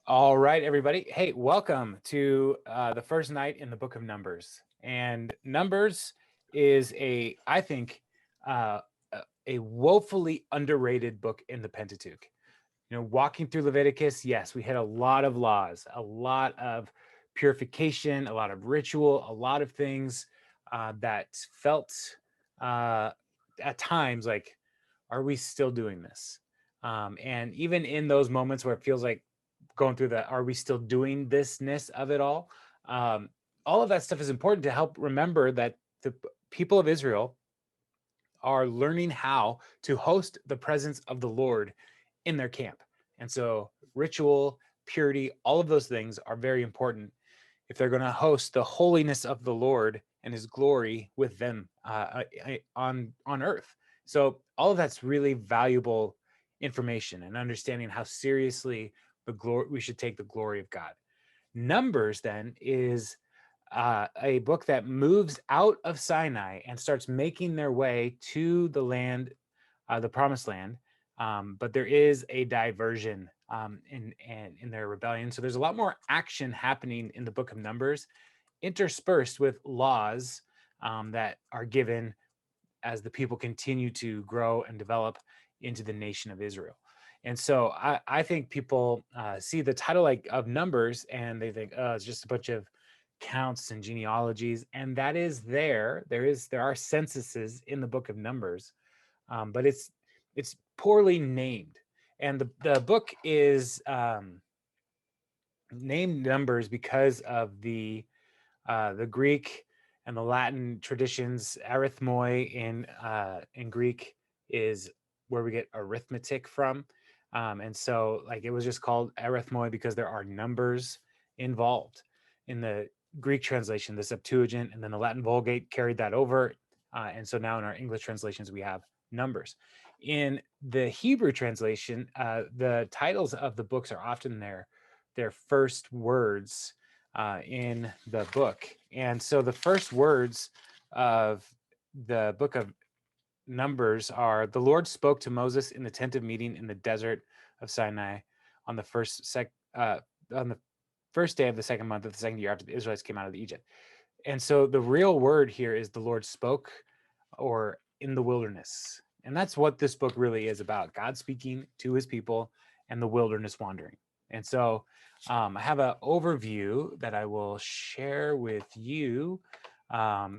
All right, everybody. Hey, welcome to the first night in the book of Numbers. And Numbers is I think, a woefully underrated book in the Pentateuch. Walking through Leviticus, yes, we had a lot of laws, a lot of purification, a lot of ritual, a lot of things that felt uh, at times like, are we still doing this? And even in those moments where it feels like going through the are we still doing thisness of it um, all of that stuff is important to help remember that the people of Israel are learning how to host the presence of the Lord in their camp. And so ritual, purity, all of those things are very important if they're going to host the holiness of the Lord and his glory with them on earth. So all of that's really valuable information and understanding how seriously the glory we should take the glory of God. Numbers then is a book that moves out of Sinai and starts making their way to the land, the promised land. But there is a diversion in their rebellion. So there's a lot more action happening in the book of Numbers, interspersed with laws that are given as the people continue to grow and develop into the nation of Israel. And so I think people see the title like of Numbers and they think, oh, it's just a bunch of counts and genealogies, and that is there are censuses in the book of Numbers, but it's poorly named, and the book is named Numbers because of the Greek and the Latin traditions. Arithmoi in Greek is where we get arithmetic from, and so like it was just called arithmoi because there are numbers involved in the Greek translation, the Septuagint, and then the Latin Vulgate carried that over, and so now in our English translations we have numbers. In the Hebrew translation, the titles of the books are often their first words in the book. And so the first words of the book of Numbers are the Lord spoke to Moses in the tent of meeting in the desert of Sinai on the on the first day of the second month of the second year after the Israelites came out of Egypt. And so the real word here is the Lord spoke, or in the wilderness. And that's what this book really is about: God speaking to his people and the wilderness wandering. And so I have an overview that I will share with you.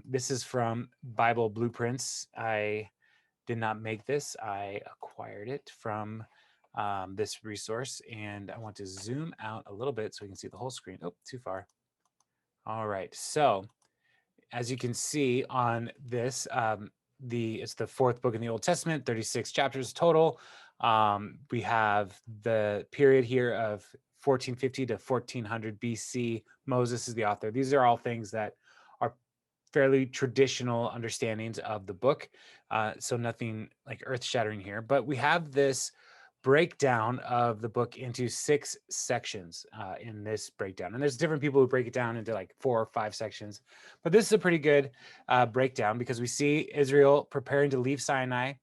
This is from Bible Blueprints. I did not make this, I acquired it from this resource. And I want to zoom out a little bit so we can see the whole screen. Oh, too far. All right. So as you can see on this, it's the fourth book in the Old Testament, 36 chapters total. We have the period here of 1450 to 1400 BC. Moses is the author. These are all things that are fairly traditional understandings of the book. So nothing like earth shattering here, but we have this breakdown of the book into 6 sections in this breakdown. And there's different people who break it down into like 4 or 5 sections. But this is a pretty good breakdown because we see Israel preparing to leave Sinai,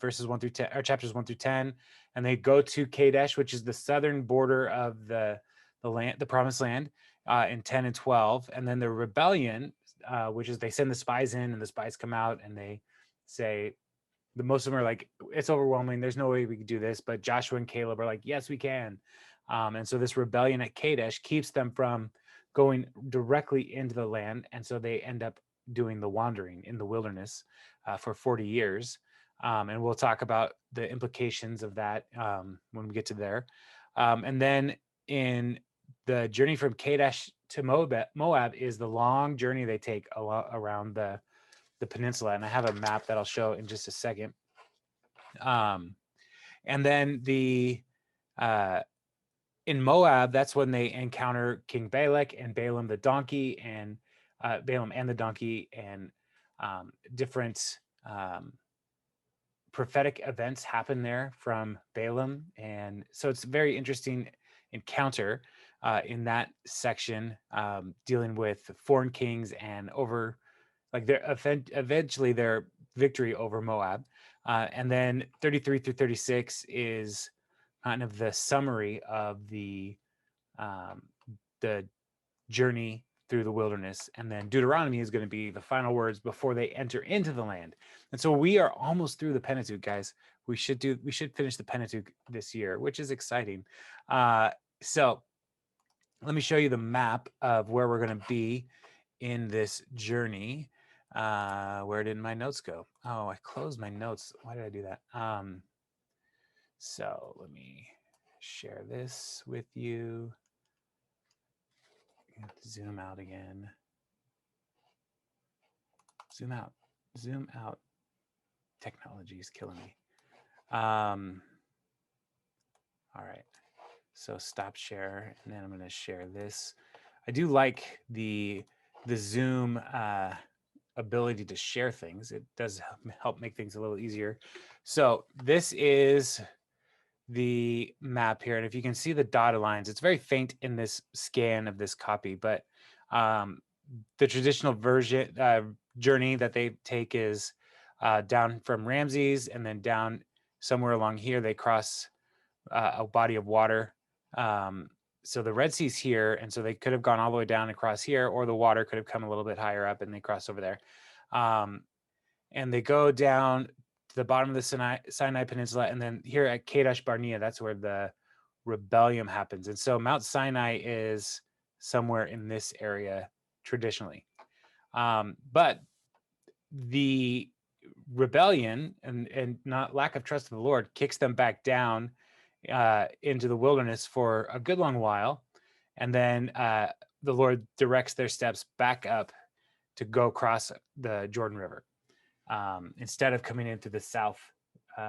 verses 1 through 10, or chapters 1 through 10, and they go to Kadesh, which is the southern border of the land, the promised land, in 10 and 12. And then the rebellion, which is they send the spies in, and the spies come out and they say, the most of them are like, it's overwhelming, there's no way we could do this, but Joshua and Caleb are like, yes, we can. And so this rebellion at Kadesh keeps them from going directly into the land, and so they end up doing the wandering in the wilderness for 40 years. And we'll talk about the implications of that when we get to there. And then in the journey from Kadesh to Moab is the long journey they take around the peninsula, and I have a map that I'll show in just a second. And then uh, in Moab, that's when they encounter King Balak and Balaam the donkey, and Balaam and the donkey, and different prophetic events happen there from Balaam. And so it's a very interesting encounter in that section, dealing with foreign kings and over like eventually their victory over Moab. And then 33 through 36 is kind of the summary of the the journey through the wilderness, and then Deuteronomy is going to be the final words before they enter into the land. And so we are almost through the Pentateuch, guys. We should finish the Pentateuch this year, which is exciting. So let me show you the map of where we're going to be in this journey. Where did my notes go? Oh, I closed my notes. Why did I do that? So let me share this with you. Zoom out again. Zoom out. Zoom out. Technology is killing me. All right. So stop share, and then I'm going to share this. I do like the Zoom ability to share things. It does help make things a little easier. So this is the map here, and if you can see the dotted lines, it's very faint in this scan of this copy, but the traditional version journey that they take is down from Ramses, and then down somewhere along here they cross a body of water. So the Red Sea's here, and so they could have gone all the way down across here, or the water could have come a little bit higher up and they cross over there. And they go down to the bottom of the Sinai Peninsula, and then here at Kadesh Barnea, that's where the rebellion happens. And so Mount Sinai is somewhere in this area traditionally. But the rebellion and not lack of trust of the Lord kicks them back down into the wilderness for a good long while, and then the Lord directs their steps back up to go across the Jordan River instead of coming in through the south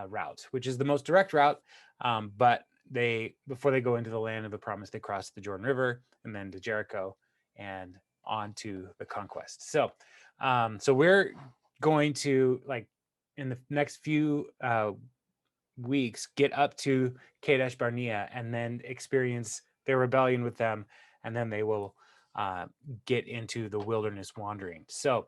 route, which is the most direct route. But before they go into the land of the promise, they cross the Jordan River and then to Jericho and on to the conquest. So we're going to, like, in the next few weeks, get up to Kadesh Barnea and then experience their rebellion with them, and then they will get into the wilderness wandering. So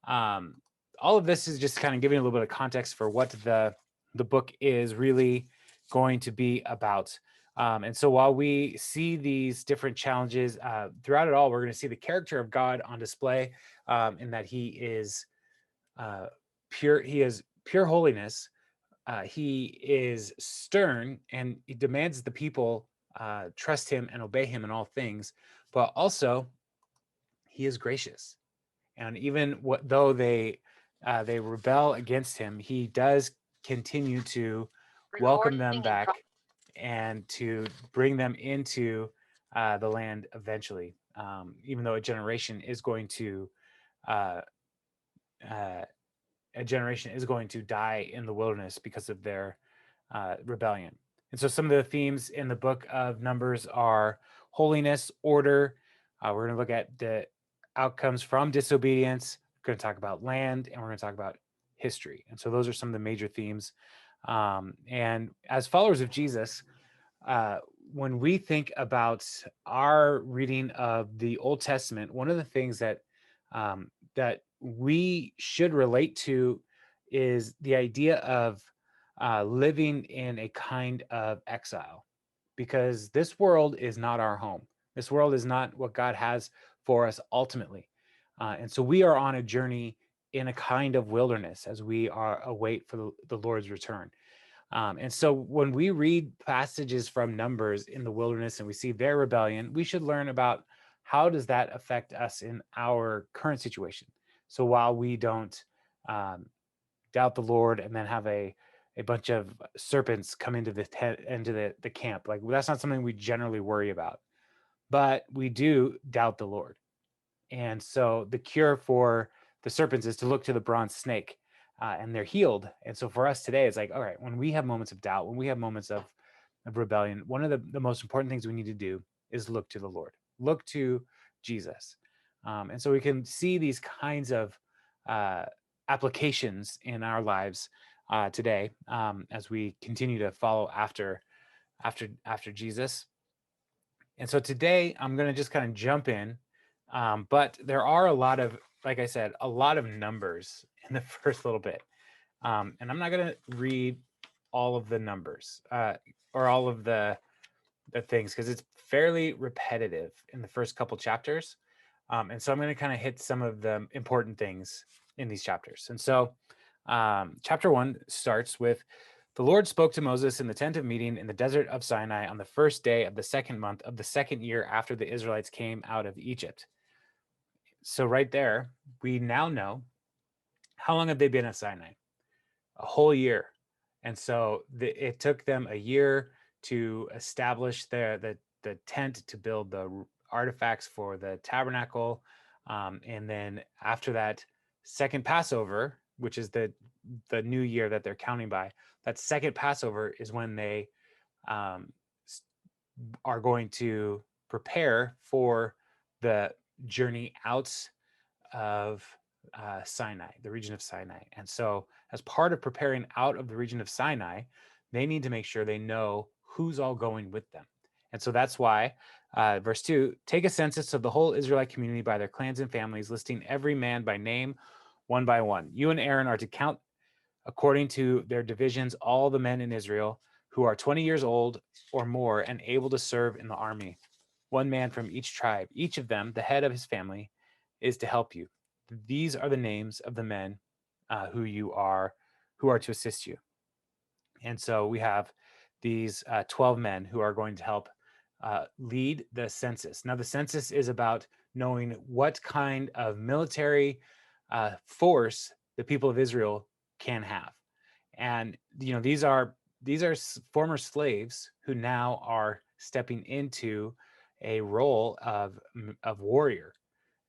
all of this is just kind of giving a little bit of context for what the book is really going to be about. And so while we see these different challenges throughout it all, we're going to see the character of God on display, in that he is pure. He is pure holiness. He is stern, and he demands the people trust him and obey him in all things. But also, he is gracious, and even though they rebel against him, he does continue to welcome them back and to bring them into the land eventually. Even though a generation is going to die in the wilderness because of their rebellion. And so some of the themes in the book of Numbers are holiness, order. We're going to look at the outcomes from disobedience. We're going to talk about land, and we're going to talk about history. And so those are some of the major themes. And as followers of Jesus, when we think about our reading of the Old Testament, one of the things that that we should relate to is the idea of living in a kind of exile, because this world is not our home. This world is not what God has for us ultimately. And so we are on a journey in a kind of wilderness as we await for the Lord's return. And so when we read passages from Numbers in the wilderness and we see their rebellion, we should learn about how does that affect us in our current situation. So while we don't doubt the Lord and then have a bunch of serpents come into the camp, like, that's not something we generally worry about, but we do doubt the Lord. And so the cure for the serpents is to look to the bronze snake, and they're healed. And so for us today, it's like, all right, when we have moments of doubt, when we have moments of rebellion, one of the most important things we need to do is look to the Lord, look to Jesus. And so we can see these kinds of applications in our lives today, as we continue to follow after Jesus. And so today I'm going to just kind of jump in, but there are a lot of, like I said, a lot of numbers in the first little bit, and I'm not going to read all of the numbers or all of the the things because it's fairly repetitive in the first couple chapters. And so I'm going to kind of hit some of the important things in these chapters. And so chapter 1 starts with the Lord spoke to Moses in the tent of meeting in the desert of Sinai on the first day of the second month of the second year after the Israelites came out of Egypt. So right there, we now know how long have they been at Sinai? A whole year. And so it took them a year to establish the tent, to build the artifacts for the tabernacle. And then after that second Passover, which is the new year that they're counting by, that second Passover is when they um, are going to prepare for the journey out of Sinai, the region of Sinai. And so, as part of preparing out of the region of Sinai, they need to make sure they know who's all going with them. And so that's why, verse 2, take a census of the whole Israelite community by their clans and families, listing every man by name, one by one. You and Aaron are to count according to their divisions all the men in Israel who are 20 years old or more and able to serve in the army. One man from each tribe, each of them, the head of his family, is to help you. These are the names of the men who are to assist you. And so we have these 12 men who are going to help lead the census. Now, the census is about knowing what kind of military force the people of Israel can have. And these are former slaves who now are stepping into a role of warrior.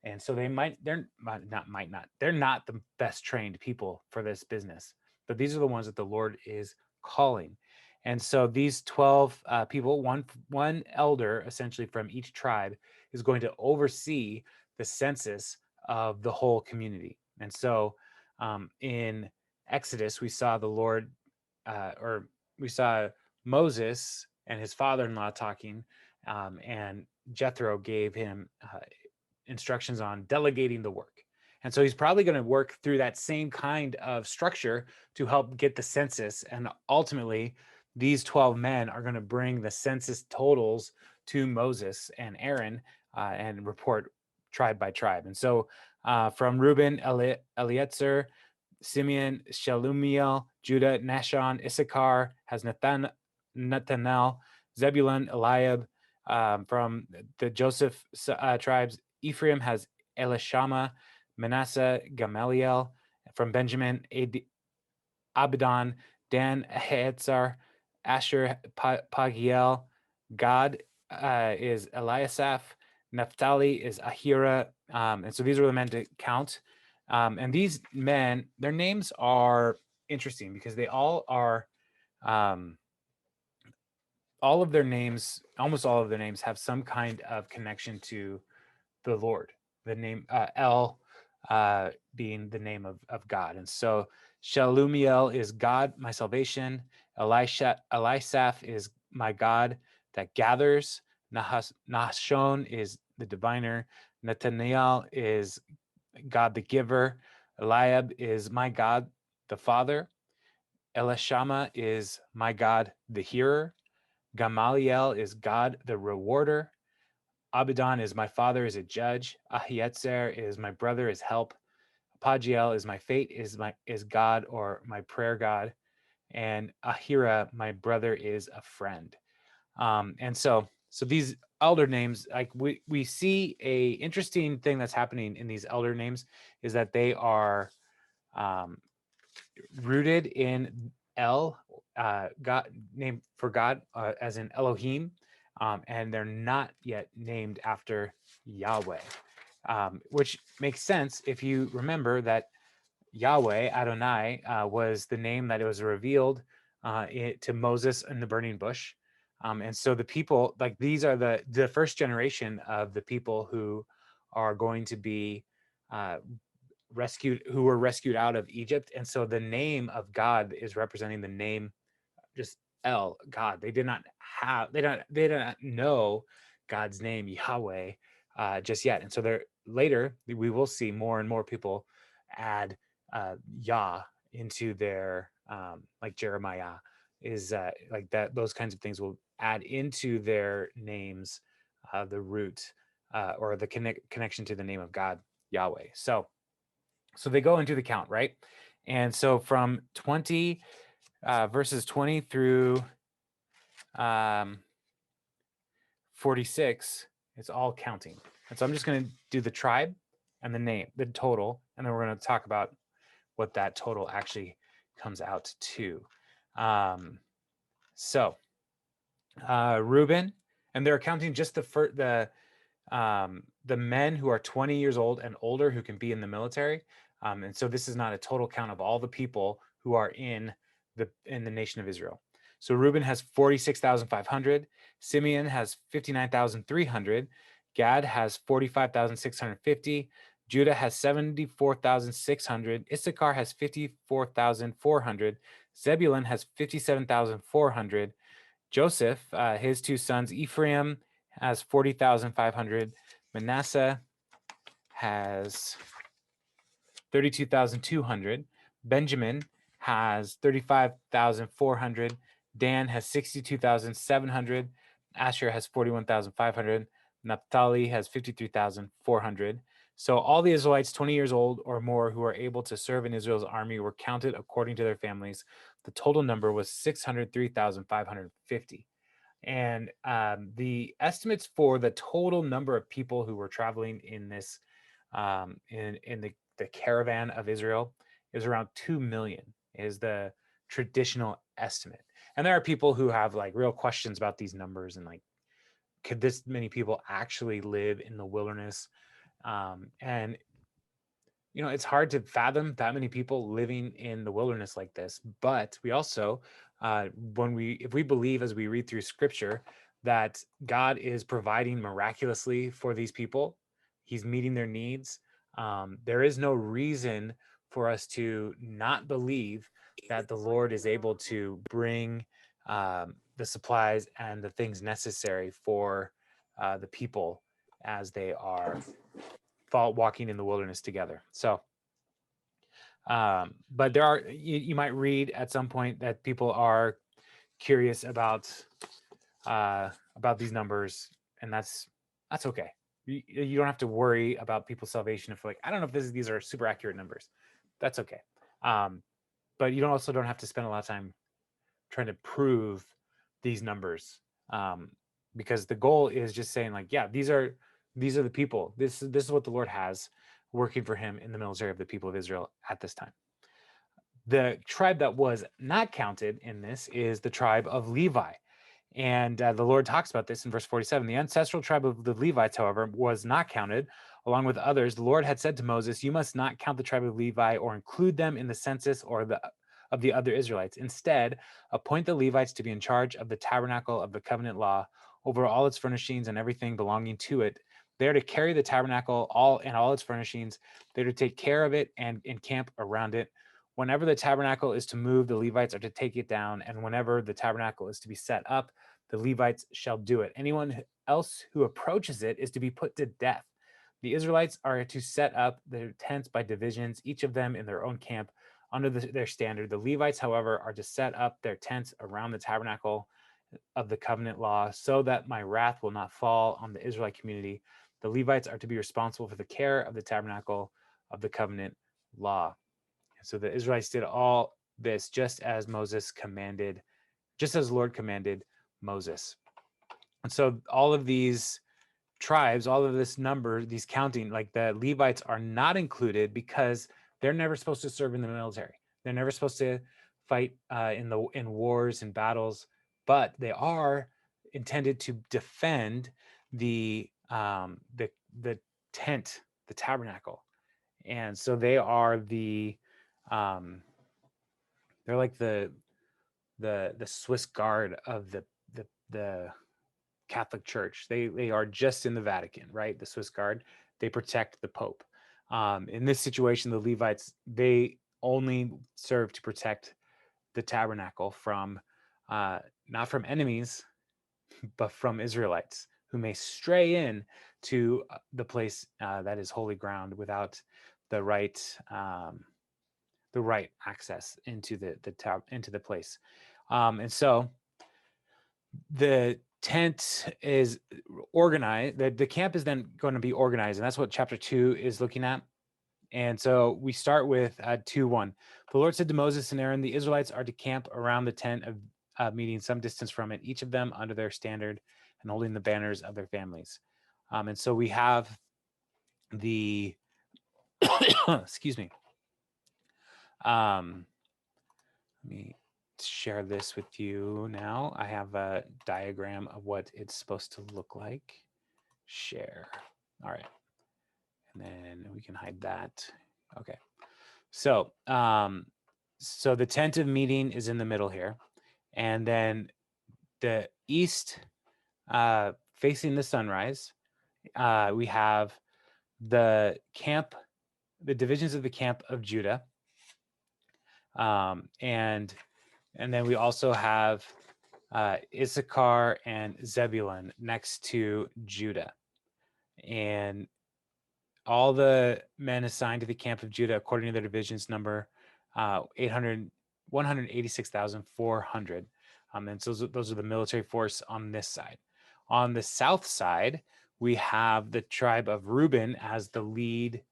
And so they're not the best trained people for this business, but these are the ones that the Lord is calling. And so these 12 people, one elder essentially from each tribe, is going to oversee the census of the whole community. And so in Exodus, we saw the Lord, or we saw Moses and his father-in-law talking, and Jethro gave him instructions on delegating the work. And so he's probably going to work through that same kind of structure to help get the census. And ultimately, these 12 men are going to bring the census totals to Moses and Aaron and report tribe by tribe. And so from Reuben, Eliezer, Simeon, Shelumiel, Judah, Nashon, Issachar has Nathanael, Zebulun, Eliab. From the Joseph tribes, Ephraim has Elishama, Manasseh, Gamaliel. From Benjamin, Abidan, Dan, Ahatzar, Asher, Pagiel. Gad is Eliasaph. Naphtali is Ahira. And so these are the men to count. And these men, their names are interesting because they all are, all of their names, almost all of their names have some kind of connection to the Lord. The name El being the name of God. And so Shalumiel is God, my salvation. Elisaph is my God that gathers. Nahshon is the diviner. Nathaniel is God the giver. Eliab is my God the father. Elishama is my God the hearer. Gamaliel is God the rewarder. Abidan is my father is a judge. Ahietzer is my brother is help. Pagiel is my fate is God or my prayer God. And Ahira, my brother is a friend. And so these elder names, like we see a interesting thing that's happening in these elder names is that they are rooted in El, God, name for God, as in Elohim, and they're not yet named after Yahweh, which makes sense if you remember that Yahweh, Adonai, was the name that it was revealed to Moses in the burning bush. And so the people, like these are the first generation of the people who are going to be who were rescued out of Egypt. And so the name of God is representing the name, just El, God. They did not know God's name, Yahweh, just yet. And so later we will see more and more people add Yah into their, like Jeremiah is like that. Those kinds of things will add into their names the root or the connection to the name of God, Yahweh. So they go into the count, right? And so from 20 verses 20 through um, 46, it's all counting. And so I'm just going to do the tribe and the name, the total, and then we're going to talk about what that total actually comes out to. So Reuben, and they're counting just the men who are 20 years old and older who can be in the military. And so this is not a total count of all the people who are in the nation of Israel. So Reuben has 46,500, Simeon has 59,300, Gad has 45,650, Judah has 74,600, Issachar has 54,400, Zebulun has 57,400, Joseph, his two sons, Ephraim has 40,500, Manasseh has 32,200, Benjamin has 35,400, Dan has 62,700, Asher has 41,500, Naphtali has 53,400. So all the Israelites 20 years old or more who are able to serve in Israel's army were counted according to their families. The total number was 603,550. And the estimates for the total number of people who were traveling in this in the caravan of Israel is around 2 million is the traditional estimate. And there are people who have like real questions about these numbers and like, could this many people actually live in the wilderness? And you know, it's hard to fathom that many people living in the wilderness like this. But we also, if we believe as we read through Scripture that God is providing miraculously for these people, He's meeting their needs. There is no reason for us to not believe that the Lord is able to bring the supplies and the things necessary for the people as they are walking in the wilderness together. So, but there are you might read at some point that people are curious about these numbers, and that's okay. You don't have to worry about people's salvation if like I don't know if these are super accurate numbers. That's okay. But you also don't have to spend a lot of time trying to prove these numbers, because the goal is just saying like, yeah, these are the people. This is what the Lord has working for Him in the military of the people of Israel at this time. The tribe that was not counted in this is the tribe of Levi. And the Lord talks about this in verse 47. The ancestral tribe of the Levites, however, was not counted along with others. The Lord had said to Moses, "You must not count the tribe of Levi or include them in the census or of the other Israelites. Instead, appoint the Levites to be in charge of the tabernacle of the covenant law, over all its furnishings and everything belonging to it. They are to carry the tabernacle all its furnishings. They're to take care of it and encamp around it. Whenever the tabernacle is to move, the Levites are to take it down, and whenever the tabernacle is to be set up, the Levites shall do it. Anyone else who approaches it is to be put to death. The Israelites are to set up their tents by divisions, each of them in their own camp under their standard. The Levites, however, are to set up their tents around the tabernacle of the covenant law so that my wrath will not fall on the Israelite community. The Levites are to be responsible for the care of the tabernacle of the covenant law." So the Israelites did all this just as Moses commanded, just as the Lord commanded Moses. And so all of these tribes, all of this number, these counting, like the Levites are not included because they're never supposed to serve in the military. They're never supposed to fight in wars and battles, but they are intended to defend the tent, the tabernacle, and so they are um, they're like the Swiss Guard of the Catholic Church. They are just in the Vatican, right? The Swiss Guard. They protect the Pope. In this situation, the Levites, they only serve to protect the tabernacle from not from enemies, but from Israelites who may stray in to the place that is holy ground without the right access into the place. And so the tent is organized. The camp is then going to be organized, and that's what chapter 2 is looking at. And so we start with 2:1. The Lord said to Moses and Aaron, the Israelites are to camp around the tent of meeting some distance from it, each of them under their standard and holding the banners of their families. And so we have the, excuse me. Let me share this with you now. I have a diagram of what it's supposed to look like. Share. All right. And then we can hide that. Okay. So, so the tent of meeting is in the middle here. And then the east, facing the sunrise, we have the camp, the divisions of the camp of Judah. And then we also have Issachar and Zebulun next to Judah. And all the men assigned to the camp of Judah, according to their divisions, number 186,400. And so those are the military force on this side. On the south side, we have the tribe of Reuben as the lead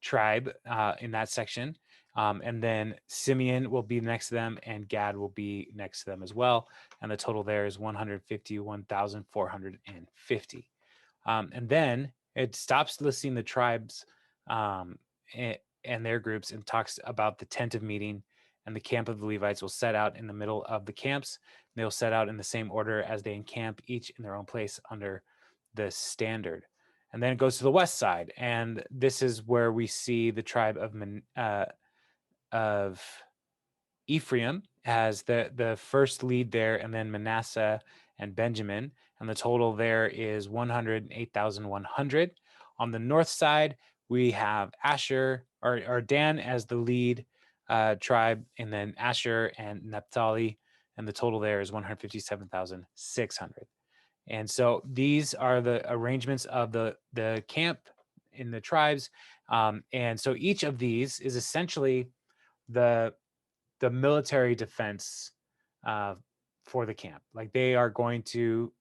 tribe in that section. And then Simeon will be next to them, and Gad will be next to them as well. And the total there is 151,450. And then it stops listing the tribes and their groups and talks about the tent of meeting, and the camp of the Levites will set out in the middle of the camps. They'll set out in the same order as they encamp, each in their own place under the standard. And then it goes to the west side, and this is where we see the tribe of Ephraim as the first lead there, and then Manasseh and Benjamin, and the total there is 108,100. On the north side, we have Asher or Dan as the lead tribe, and then Asher and Naphtali, and the total there is 157,600. And so these are the arrangements of the camp in the tribes. And so each of these is essentially the military defense for the camp. Like, they are going to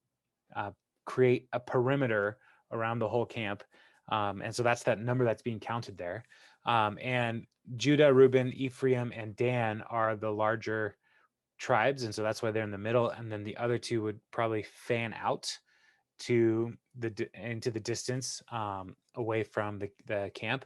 create a perimeter around the whole camp. And so that's that number that's being counted there. And Judah, Reuben, Ephraim, and Dan are the larger tribes, and so that's why they're in the middle. And then the other two would probably fan out to into the distance away from the camp.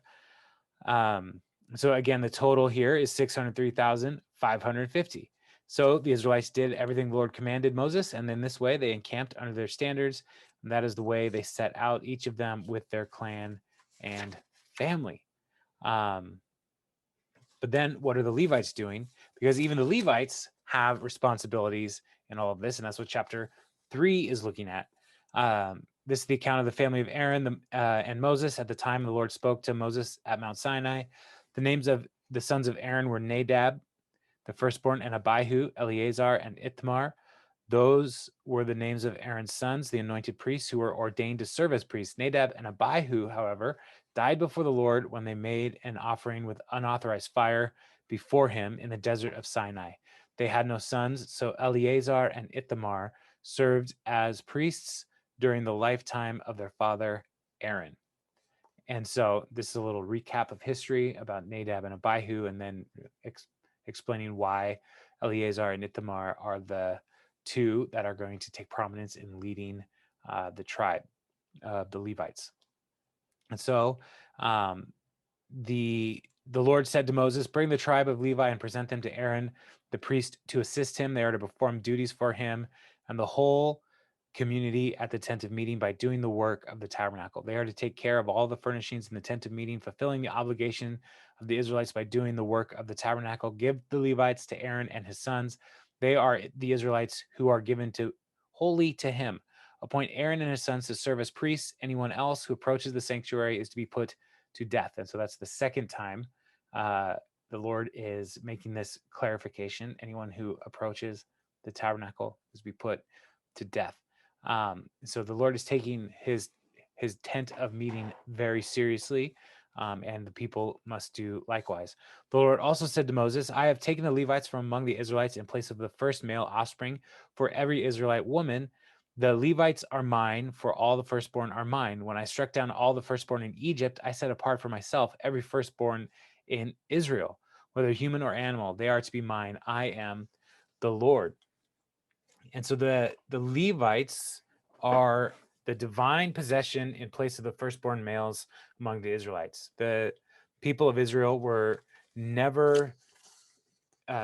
So again, the total here is 603,550. So the Israelites did everything the Lord commanded Moses, and in this way they encamped under their standards. And that is the way they set out, each of them with their clan and family. But then what are the Levites doing? Because even the Levites have responsibilities in all of this, and that's what chapter 3 is looking at. This is the account of the family of Aaron and Moses at the time the Lord spoke to Moses at Mount Sinai. The names of the sons of Aaron were Nadab, the firstborn, and Abihu, Eleazar, and Ithamar. Those were the names of Aaron's sons, the anointed priests who were ordained to serve as priests. Nadab and Abihu, however, died before the Lord when they made an offering with unauthorized fire before him in the desert of Sinai. They had no sons, so Eleazar and Ithamar served as priests during the lifetime of their father Aaron. And so this is a little recap of history about Nadab and Abihu, and then explaining why Eleazar and Ithamar are the two that are going to take prominence in leading the tribe of the Levites. And so the Lord said to Moses, bring the tribe of Levi and present them to Aaron, the priest, to assist him. They are to perform duties for him and the whole community at the tent of meeting by doing the work of the tabernacle. They are to take care of all the furnishings in the tent of meeting, fulfilling the obligation of the Israelites by doing the work of the tabernacle. Give the Levites to Aaron and his sons. They are the Israelites who are given to wholly to him. Appoint Aaron and his sons to serve as priests. Anyone else who approaches the sanctuary is to be put to death. And so that's the second time the Lord is making this clarification. Anyone who approaches the tabernacle is to be put to death. So the Lord is taking his tent of meeting very seriously. and the people must do likewise. The Lord also said to Moses, I have taken the Levites from among the Israelites in place of the first male offspring for every Israelite woman. The Levites are mine, for all the firstborn are mine. When I struck down all the firstborn in Egypt, I set apart for myself every firstborn in Israel, whether human or animal. They are to be mine. I am the Lord. And so the Levites are the divine possession in place of the firstborn males among the Israelites. The people of Israel were never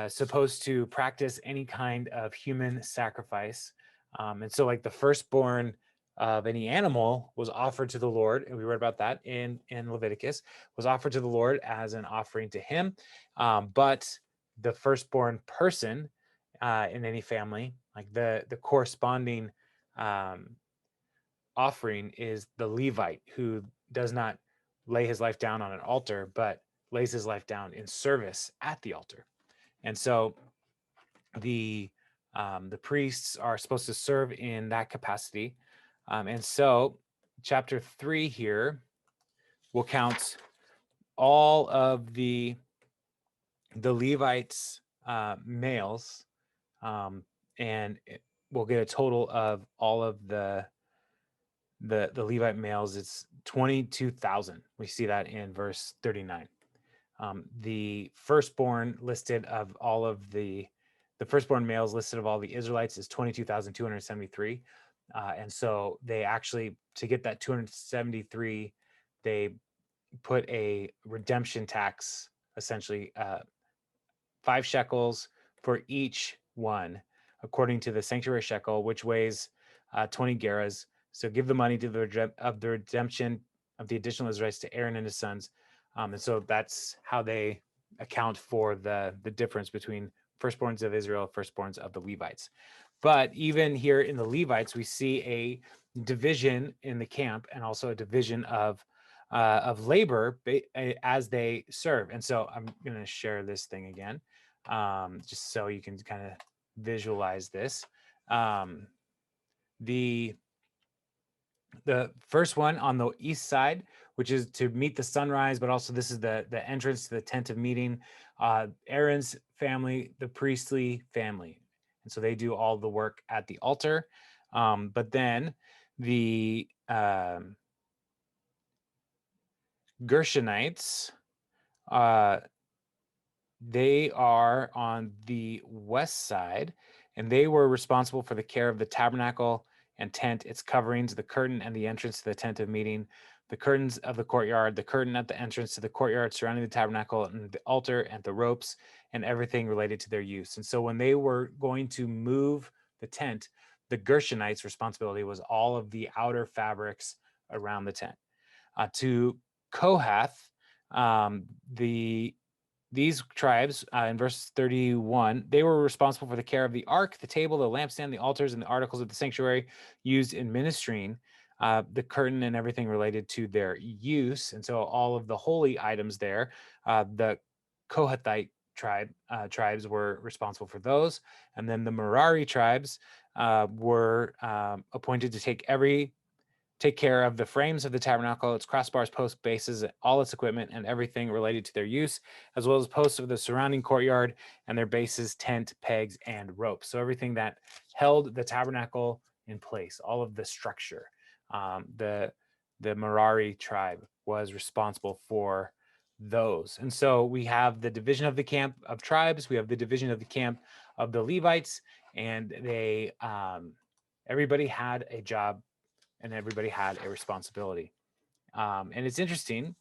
supposed to practice any kind of human sacrifice. And so, like, the firstborn of any animal was offered to the Lord, and we read about that in Leviticus, was offered to the Lord as an offering to him. But the firstborn person in any family, like the corresponding offering, is the Levite, who does not lay his life down on an altar, but lays his life down in service at the altar. And so the priests are supposed to serve in that capacity. And so chapter 3 here will count all of the Levites males, and we'll get a total of all of the Levite males. It's 22,000. We see that in verse 39. The firstborn listed of all of the firstborn males listed of all the Israelites is 22,273. And so they actually, to get that 273, they put a redemption tax, essentially 5 shekels for each one, according to the sanctuary shekel, which weighs 20 gerahs. So give the money to the redemption of the additional Israelites to Aaron and his sons. And so that's how they account for the difference between firstborns of Israel, firstborns of the Levites. But even here in the Levites, we see a division in the camp, and also a division of labor as they serve. And so I'm going to share this thing again, just so you can kind of visualize this. The first one on the east side, which is to meet the sunrise, but also this is the entrance to the tent of meeting. Aaron's family, the priestly family, and so they do all the work at the altar. But then the Gershonites, they are on the west side, and they were responsible for the care of the tabernacle and tent, its coverings, the curtain, and the entrance to the tent of meeting, the curtains of the courtyard, the curtain at the entrance to the courtyard surrounding the tabernacle and the altar, and the ropes, and everything related to their use. And so when they were going to move the tent, the Gershonites' responsibility was all of the outer fabrics around the tent. To Kohath, these tribes, in verse 31, they were responsible for the care of the ark, the table, the lampstand, the altars, and the articles of the sanctuary used in ministering, the curtain, and everything related to their use. And so all of the holy items there, the Kohathite tribes were responsible for those. And then the Merari tribes were appointed to take care of the frames of the tabernacle, its crossbars, posts, bases, all its equipment, and everything related to their use, as well as posts of the surrounding courtyard and their bases, tent, pegs, and ropes. So everything that held the tabernacle in place, all of the structure. The Merari tribe was responsible for those. And so we have the division of the camp of tribes, we have the division of the camp of the Levites, and they everybody had a job, and everybody had a responsibility. And it's interesting,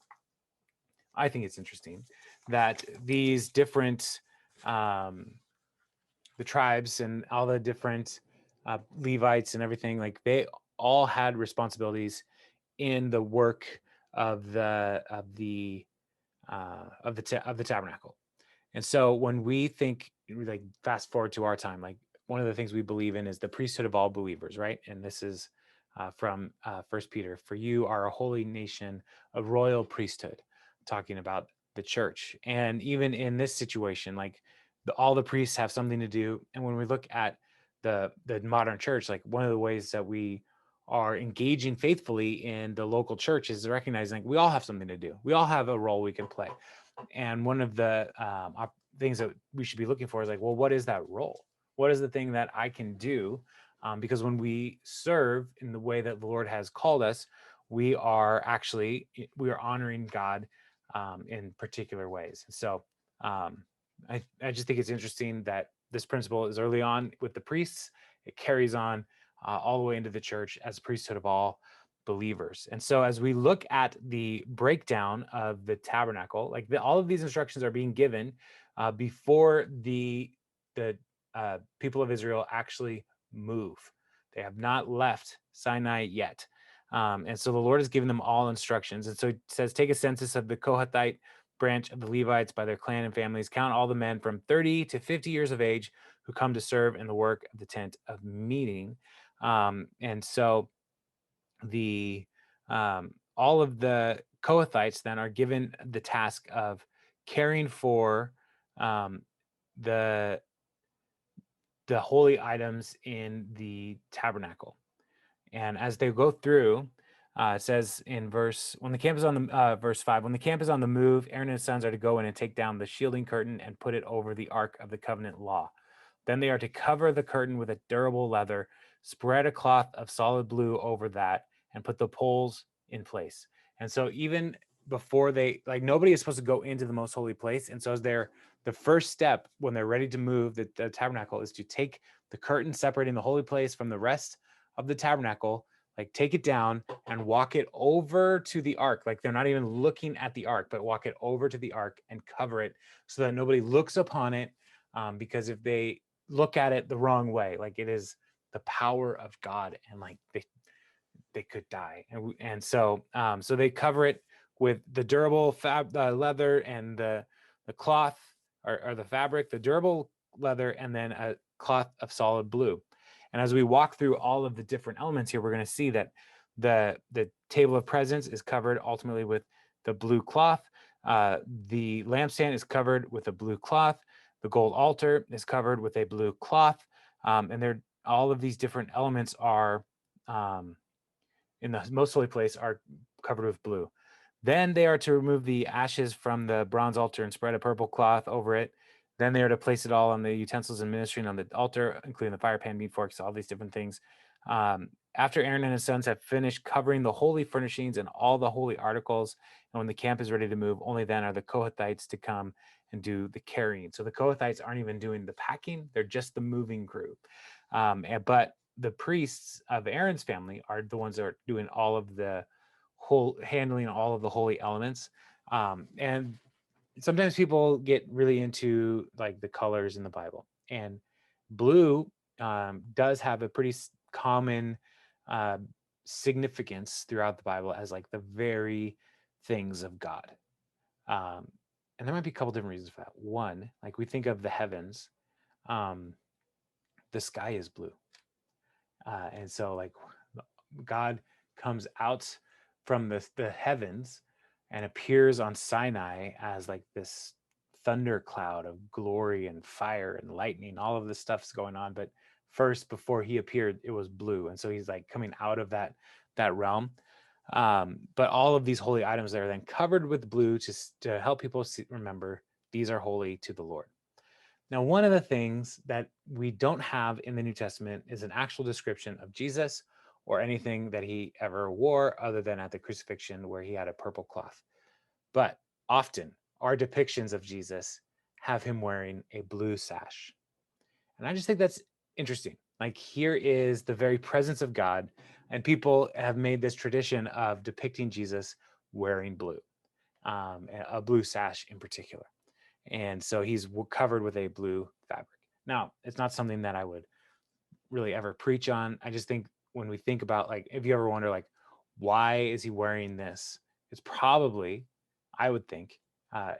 I think it's interesting, that these different, the tribes and all the different Levites and everything, like, they all had responsibilities in the work of the tabernacle. And so when we think, like, fast forward to our time, like, one of the things we believe in is the priesthood of all believers, right? And this is from 1 Peter. For you are a holy nation, a royal priesthood, talking about the church. And even in this situation, like, all the priests have something to do. And when we look at the modern church, like, one of the ways that we are engaging faithfully in the local church is recognizing we all have something to do. We all have a role we can play. And one of the things that we should be looking for is like, well, what is that role? What is the thing that I can do? Because when we serve in the way that the Lord has called us, we are honoring God in particular ways. So um, I just think it's interesting that this principle is early on with the priests. It carries on all the way into the church as priesthood of all believers. And so as we look at the breakdown of the tabernacle, like all of these instructions are being given before the people of Israel actually move. They have not left Sinai yet. And so the Lord has given them all instructions. And so it says, take a census of the Kohathite branch of the Levites by their clan and families. Count all the men from 30 to 50 years of age who come to serve in the work of the tent of meeting. And so the all of the Kohathites then are given the task of caring for um, the holy items in the tabernacle. And as they go through, it says in verse 5, when the camp is on the move, Aaron and his sons are to go in and take down the shielding curtain and put it over the ark of the covenant law. Then they are to cover the curtain with a durable leather, spread a cloth of solid blue over that, and put the poles in place. And so even before nobody is supposed to go into the most holy place. And so as the first step when they're ready to move the tabernacle is to take the curtain separating the holy place from the rest of the tabernacle, like take it down and walk it over to the ark. Like they're not even looking at the ark, but walk it over to the ark and cover it so that nobody looks upon it. Because if they look at it the wrong way, like it is the power of God, and like they could die. And so they cover it with the durable leather and the cloth or the fabric, the durable leather, and then a cloth of solid blue. And as we walk through all of the different elements here, we're going to see that the table of presence is covered ultimately with the blue cloth. The lampstand is covered with a blue cloth. The gold altar is covered with a blue cloth. And all of these different elements are in the most holy place are covered with blue. Then they are to remove the ashes from the bronze altar and spread a purple cloth over it. Then they are to place it all on the utensils and ministering on the altar, including the fire pan, meat forks, all these different things. After Aaron and his sons have finished covering the holy furnishings and all the holy articles, and when the camp is ready to move, only then are the Kohathites to come and do the carrying. So the Kohathites aren't even doing the packing; they're just the moving crew. But the priests of Aaron's family are the ones that are doing all of the handling all of the holy elements. And sometimes people get really into like the colors in the Bible, and blue does have a pretty common uh, significance throughout the Bible as like the very things of God. Um, and there might be a couple different reasons for that. One, like we think of the heavens, um, the sky is blue. And so like God comes out from the heavens and appears on Sinai as like this thunder cloud of glory and fire and lightning. All of this stuff's going on, but first, before he appeared, it was blue, and so he's like coming out of that realm. But all of these holy items are then covered with blue to help people remember these are holy to the Lord. Now, one of the things that we don't have in the New Testament is an actual description of Jesus or anything that he ever wore other than at the crucifixion where he had a purple cloth. But often our depictions of Jesus have him wearing a blue sash. And I just think that's interesting. Like here is the very presence of God, and people have made this tradition of depicting Jesus wearing blue, a blue sash in particular. And so he's covered with a blue fabric. Now, it's not something that I would really ever preach on. I just think when we think about like, if you ever wonder like, why is he wearing this? It's probably, I would think,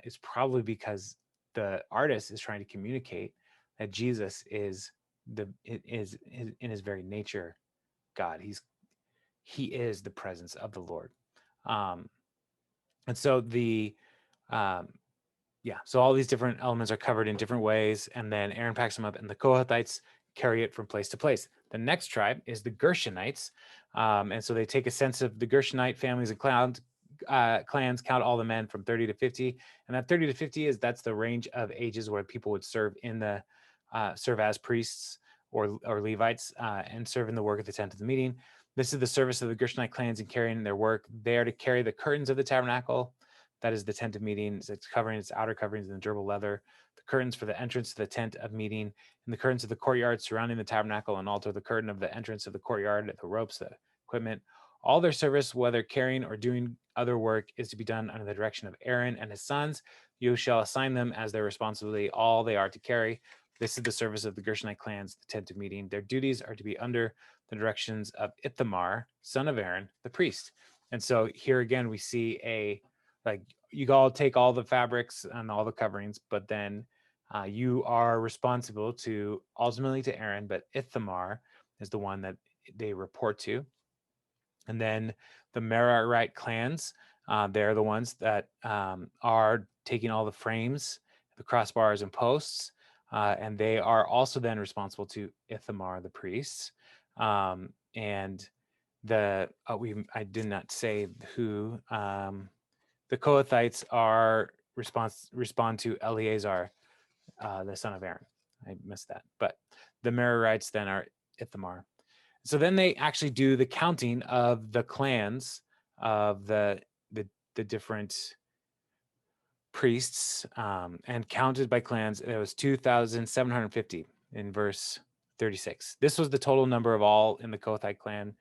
it's probably because the artist is trying to communicate that Jesus is in his very nature God. He is the presence of the Lord. Um, and so um, so all these different elements are covered in different ways, and then Aaron packs them up, and the Kohathites carry it from place to place. The next tribe is the Gershonites. And so they take a sense of the Gershonite families and clans, count all the men from 30 to 50. And that 30 to 50 that's the range of ages where people would serve serve as priests or Levites and serve in the work of the tent of the meeting. This is the service of the Gershonite clans in carrying their work. They are to carry the curtains of the tabernacle. That is the tent of meeting. It's covering its outer coverings in durable leather, the curtains for the entrance to the tent of meeting, and the curtains of the courtyard surrounding the tabernacle and altar, the curtain of the entrance of the courtyard, the ropes, the equipment. All their service, whether carrying or doing other work, is to be done under the direction of Aaron and his sons. You shall assign them as their responsibility all they are to carry. This is the service of the Gershonite clans, the tent of meeting. Their duties are to be under the directions of Ithamar, son of Aaron, the priest. And so here again, we see you all take all the fabrics and all the coverings, but then you are responsible ultimately to Aaron, but Ithamar is the one that they report to. And then the Merarite clans, they're the ones that are taking all the frames, the crossbars and posts, and they are also then responsible to Ithamar, the priests. And I did not say who. The Kohathites respond to Eleazar, the son of Aaron. I missed that, but the Merarites then are Ithamar. So then they actually do the counting of the clans of the different priests, and counted by clans. It was 2,750 in verse 36. This was the total number of all in the Kohathite clan,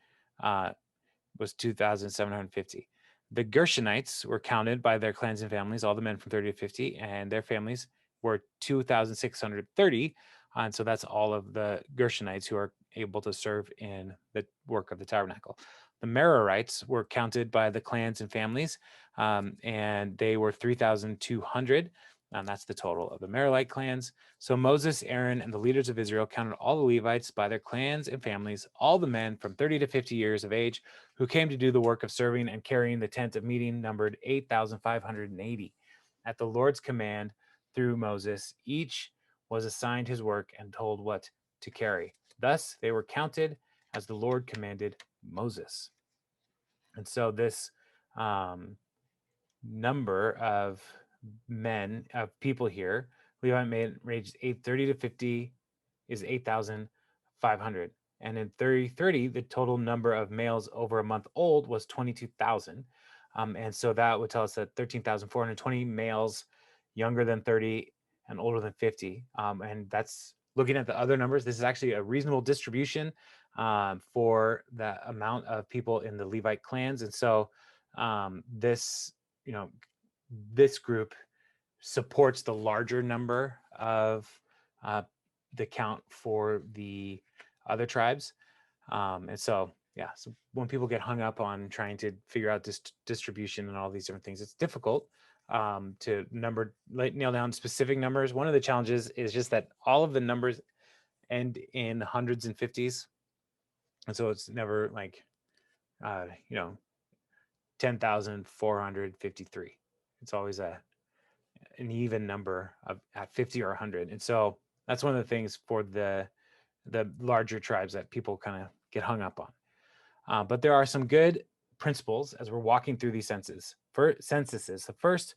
was 2,750. The Gershonites were counted by their clans and families, all the men from 30 to 50, and their families were 2,630. And so that's all of the Gershonites who are able to serve in the work of the tabernacle. The Merarites were counted by the clans and families, and they were 3,200. And that's the total of the Merarite clans. So Moses, Aaron, and the leaders of Israel counted all the Levites by their clans and families, all the men from 30 to 50 years of age who came to do the work of serving and carrying the tent of meeting, numbered 8,580. At the Lord's command through Moses, each was assigned his work and told what to carry. Thus they were counted as the Lord commanded Moses. And so this number of people here, Levite made ranged 30 to 50 is 8,500. And in 30, the total number of males over a month old was 22,000. And so that would tell us that 13,420 males younger than 30 and older than 50. And that's looking at the other numbers. This is actually a reasonable distribution for the amount of people in the Levite clans. And so this group supports the larger number of the count for the other tribes. And so, yeah, so when people get hung up on trying to figure out this distribution and all these different things, it's difficult to nail down specific numbers. One of the challenges is just that all of the numbers end in hundreds and fifties. And so it's never like, 10,453. It's always an even number at 50 or 100. And so that's one of the things for the larger tribes that people kind of get hung up on. But there are some good principles as we're walking through these censuses. The first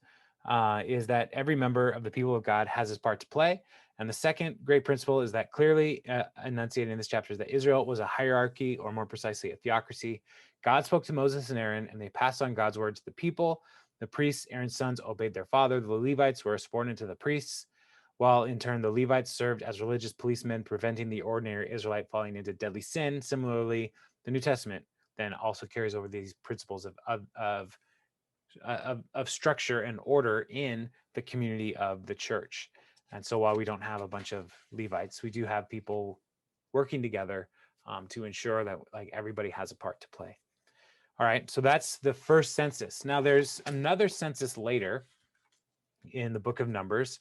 is that every member of the people of God has his part to play. And the second great principle is that clearly enunciated in this chapter is that Israel was a hierarchy, or more precisely, a theocracy. God spoke to Moses and Aaron, and they passed on God's word to the people. The priests, Aaron's sons, obeyed their father. The Levites were subordinate to the priests, while in turn the Levites served as religious policemen, preventing the ordinary Israelite falling into deadly sin. Similarly, the New Testament then also carries over these principles of structure and order in the community of the church. And so while we don't have a bunch of Levites, we do have people working together to ensure that everybody has a part to play. All right, so that's the first census. Now there's another census later in the book of Numbers,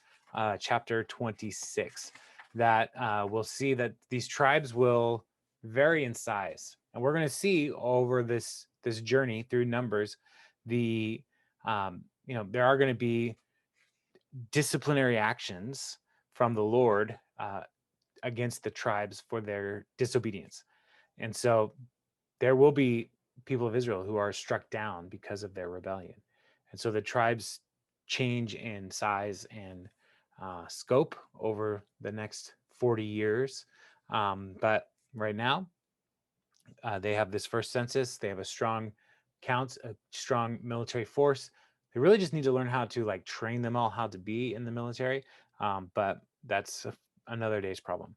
chapter 26, that we'll see that these tribes will vary in size. And we're going to see over this journey through Numbers, there are going to be disciplinary actions from the Lord against the tribes for their disobedience. And so there will be people of Israel who are struck down because of their rebellion. And so the tribes change in size and scope over the next 40 years. But right now, they have this first census. They have a strong count, a strong military force. They really just need to learn how to like train them all how to be in the military. But that's another day's problem.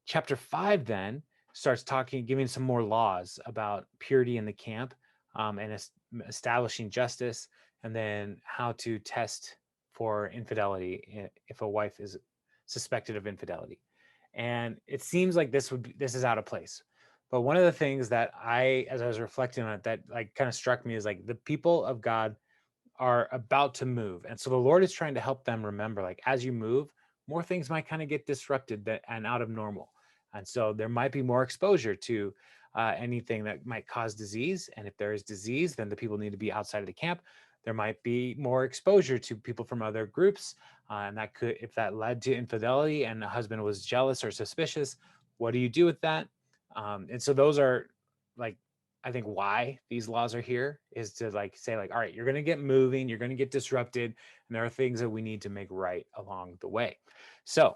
Chapter 5 then starts talking, giving some more laws about purity in the camp, and establishing justice, and then how to test for infidelity if a wife is suspected of infidelity. And it seems like this is out of place. But one of the things that as I was reflecting on it, that like kind of struck me is like the people of God are about to move. And so the Lord is trying to help them remember, like, as you move, more things might kind of get disrupted and out of normal. And so there might be more exposure to anything that might cause disease. And if there is disease, then the people need to be outside of the camp. There might be more exposure to people from other groups. And that could, if that led to infidelity and the husband was jealous or suspicious, what do you do with that? And so those are like, I think why these laws are here is to like say like, all right, you're going to get moving, you're going to get disrupted, and there are things that we need to make right along the way. So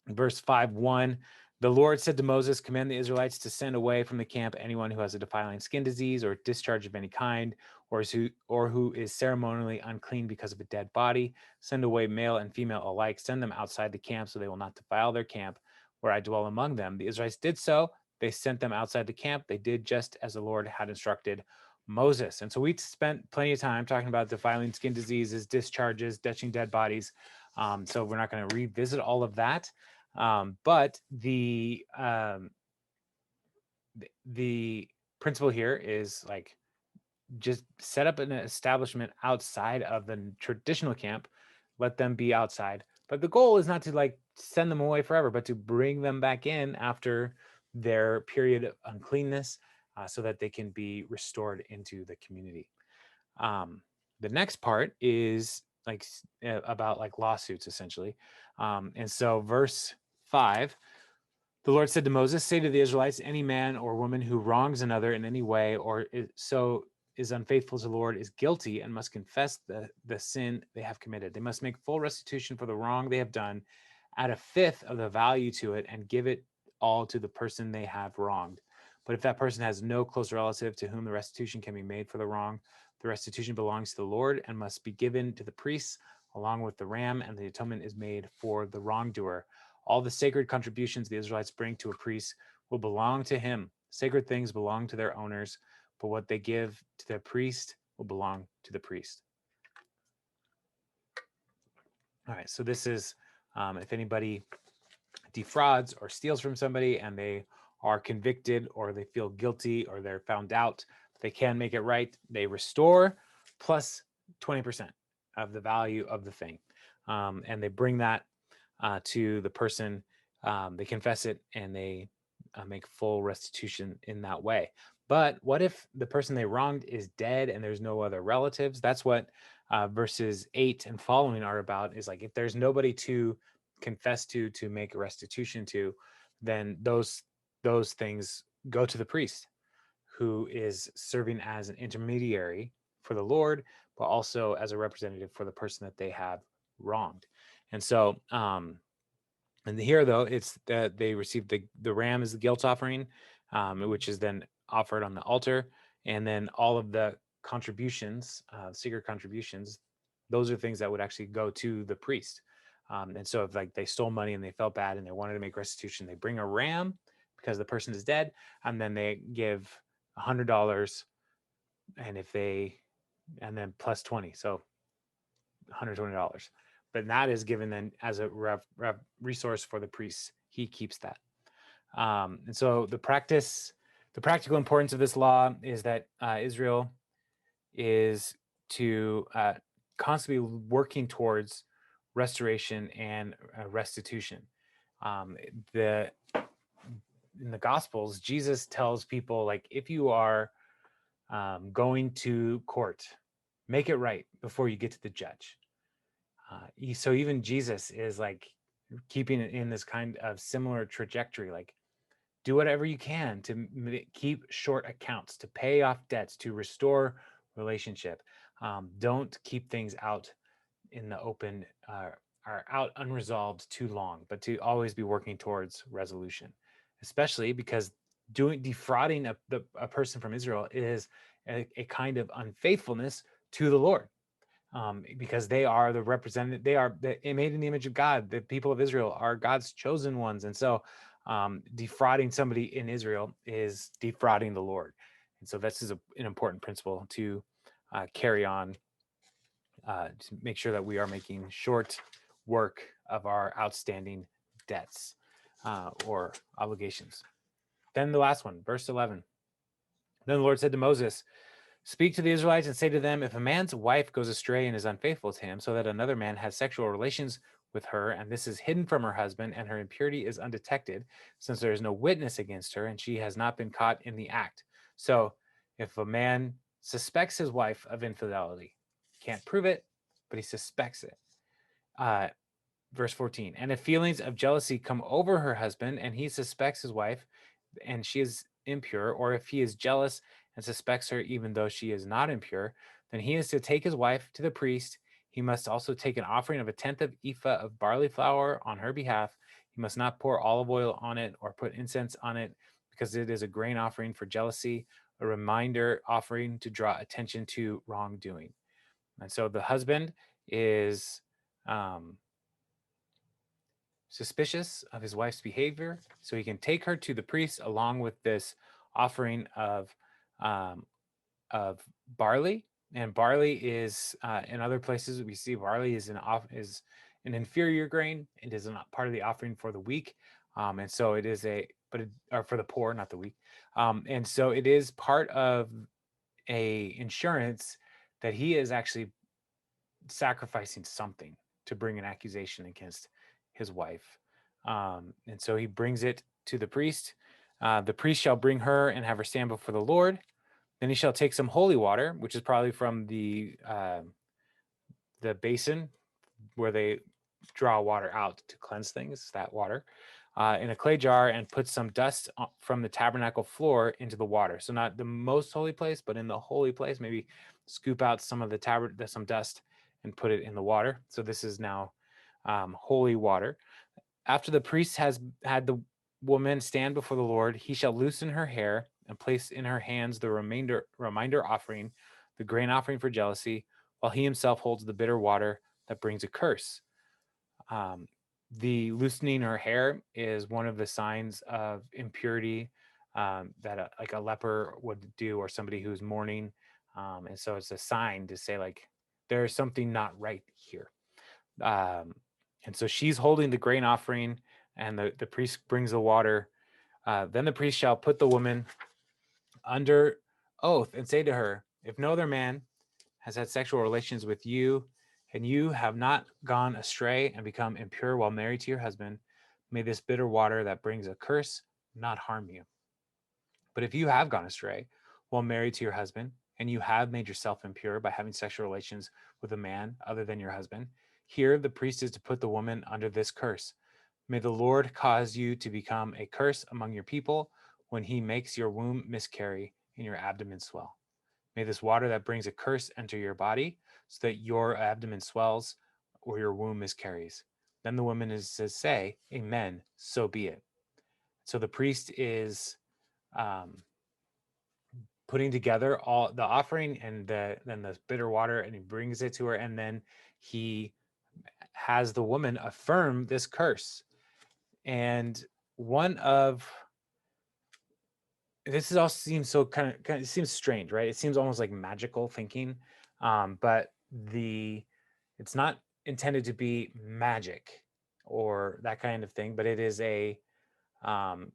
verse 5:1, the Lord said to Moses, command the Israelites to send away from the camp anyone who has a defiling skin disease or discharge of any kind, or who is ceremonially unclean because of a dead body. Send away male and female alike. Send them outside the camp so they will not defile their camp where I dwell among them. The Israelites did so. They sent them outside the camp. They did just as the Lord had instructed Moses. And so we spent plenty of time talking about defiling skin diseases, discharges, ditching dead bodies. So we're not going to revisit all of that. But the principle here is like just set up an establishment outside of the traditional camp, let them be outside. But the goal is not to like send them away forever, but to bring them back in after their period of uncleanness, so that they can be restored into the community. The next part is like about like lawsuits essentially. And so verse 5, the Lord said to Moses, say to the Israelites, any man or woman who wrongs another in any way or is unfaithful to the Lord is guilty and must confess the sin they have committed. They must make full restitution for the wrong they have done, add a fifth of the value to it, and give it all to the person they have wronged. But if that person has no close relative to whom the restitution can be made for the wrong, the restitution belongs to the Lord and must be given to the priests along with the ram, and the atonement is made for the wrongdoer. All the sacred contributions the Israelites bring to a priest will belong to him. Sacred things belong to their owners, but what they give to the priest will belong to the priest. All right, so this is if anybody defrauds or steals from somebody and they are convicted or they feel guilty or they're found out, they can make it right. They restore plus 20% of the value of the thing. And they bring that to the person. They confess it and they make full restitution in that way. But what if the person they wronged is dead and there's no other relatives? That's what verses 8 and following are about, is like if there's nobody to confess to make a restitution to, then those things go to the priest, who is serving as an intermediary for the Lord, but also as a representative for the person that they have wronged. And so and here though it's that they receive the ram as the guilt offering, which is then offered on the altar, and then all of the contributions, secret contributions, those are things that would actually go to the priest. And so if like they stole money and they felt bad and they wanted to make restitution, they bring a ram because the person is dead, and then they give $100, and and then plus 20, so $120. But that is given then as a resource for the priests. He keeps that. And so the practical importance of this law is that Israel is to constantly working towards restoration and restitution. In the Gospels, Jesus tells people, like, if you are going to court, make it right before you get to the judge. So even Jesus is like keeping it in this kind of similar trajectory. Like, do whatever you can to keep short accounts, to pay off debts, to restore relationship. Don't keep things out in the open, are out unresolved too long, but to always be working towards resolution, especially because defrauding a person from Israel is a kind of unfaithfulness to the Lord, because they are the represented, they are made in the image of God. The people of Israel are God's chosen ones, and so defrauding somebody in Israel is defrauding the Lord. And so this is an important principle to carry on, to make sure that we are making short work of our outstanding debts, or obligations. Then the last one, verse 11. Then the Lord said to Moses, speak to the Israelites and say to them, if a man's wife goes astray and is unfaithful to him, so that another man has sexual relations with her, and this is hidden from her husband, and her impurity is undetected, since there is no witness against her, and she has not been caught in the act. So if a man suspects his wife of infidelity, can't prove it, but he suspects it. Verse 14, and if feelings of jealousy come over her husband, and he suspects his wife, and she is impure, or if he is jealous and suspects her even though she is not impure, then he is to take his wife to the priest. He must also take an offering of a tenth of ephah of barley flour on her behalf. He must not pour olive oil on it or put incense on it, because it is a grain offering for jealousy, a reminder offering to draw attention to wrongdoing. And so the husband is suspicious of his wife's behavior, so he can take her to the priest along with this offering um, of barley. And barley is, in other places we see barley is an inferior grain. It is not part of the offering for the weak, and so it is or for the poor, not the weak. And so it is part of a insurance that he is actually sacrificing something to bring an accusation against his wife. And so he brings it to the priest. The priest shall bring her and have her stand before the Lord. Then he shall take some holy water, which is probably from the basin where they draw water out to cleanse things, that water, in a clay jar, and put some dust from the tabernacle floor into the water. So not the most holy place, but in the holy place, maybe scoop out some of some dust and put it in the water. So this is now holy water. After the priest has had the woman stand before the Lord, he shall loosen her hair and place in her hands the reminder offering, the grain offering for jealousy, while he himself holds the bitter water that brings a curse. The loosening her hair is one of the signs of impurity, that like a leper would do, or somebody who's mourning. And so it's a sign to say, like, there's something not right here. Um, and so she's holding the grain offering, and the priest brings the water. Then the priest shall put the woman under oath and say to her, if no other man has had sexual relations with you, and you have not gone astray and become impure while married to your husband, may this bitter water that brings a curse not harm you. But if you have gone astray while married to your husband, and you have made yourself impure by having sexual relations with a man other than your husband, here the priest is to put the woman under this curse. May the Lord cause you to become a curse among your people when he makes your womb miscarry and your abdomen swell. May this water that brings a curse enter your body, so that your abdomen swells or your womb miscarries. Then the woman is to say, Amen, so be it. So the priest is um, putting together all the offering and then the bitter water, and he brings it to her, and then he has the woman affirm this curse. And one of this is all seems so kind of it seems strange, right? It seems almost like magical thinking, but it's not intended to be magic or that kind of thing, but um,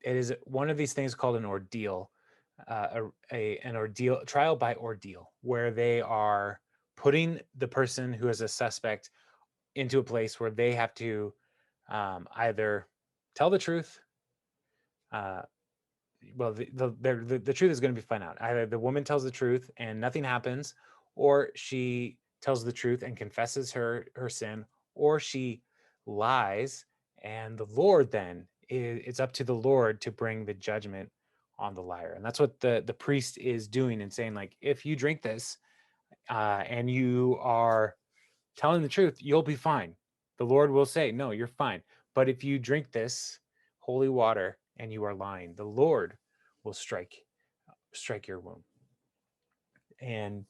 it is one of these things called an ordeal, an ordeal trial by ordeal, where they are putting the person who is a suspect into a place where they have to either tell the truth. Well, the truth is going to be found out. Either the woman tells the truth and nothing happens, or she tells the truth and confesses her sin, or she lies, and the Lord then it's up to the Lord to bring the judgment on the liar. And that's what the priest is doing and saying, like, if you drink this and you are telling the truth, you'll be fine. The Lord will say, no, you're fine. But if you drink this holy water and you are lying, the Lord will strike your womb. And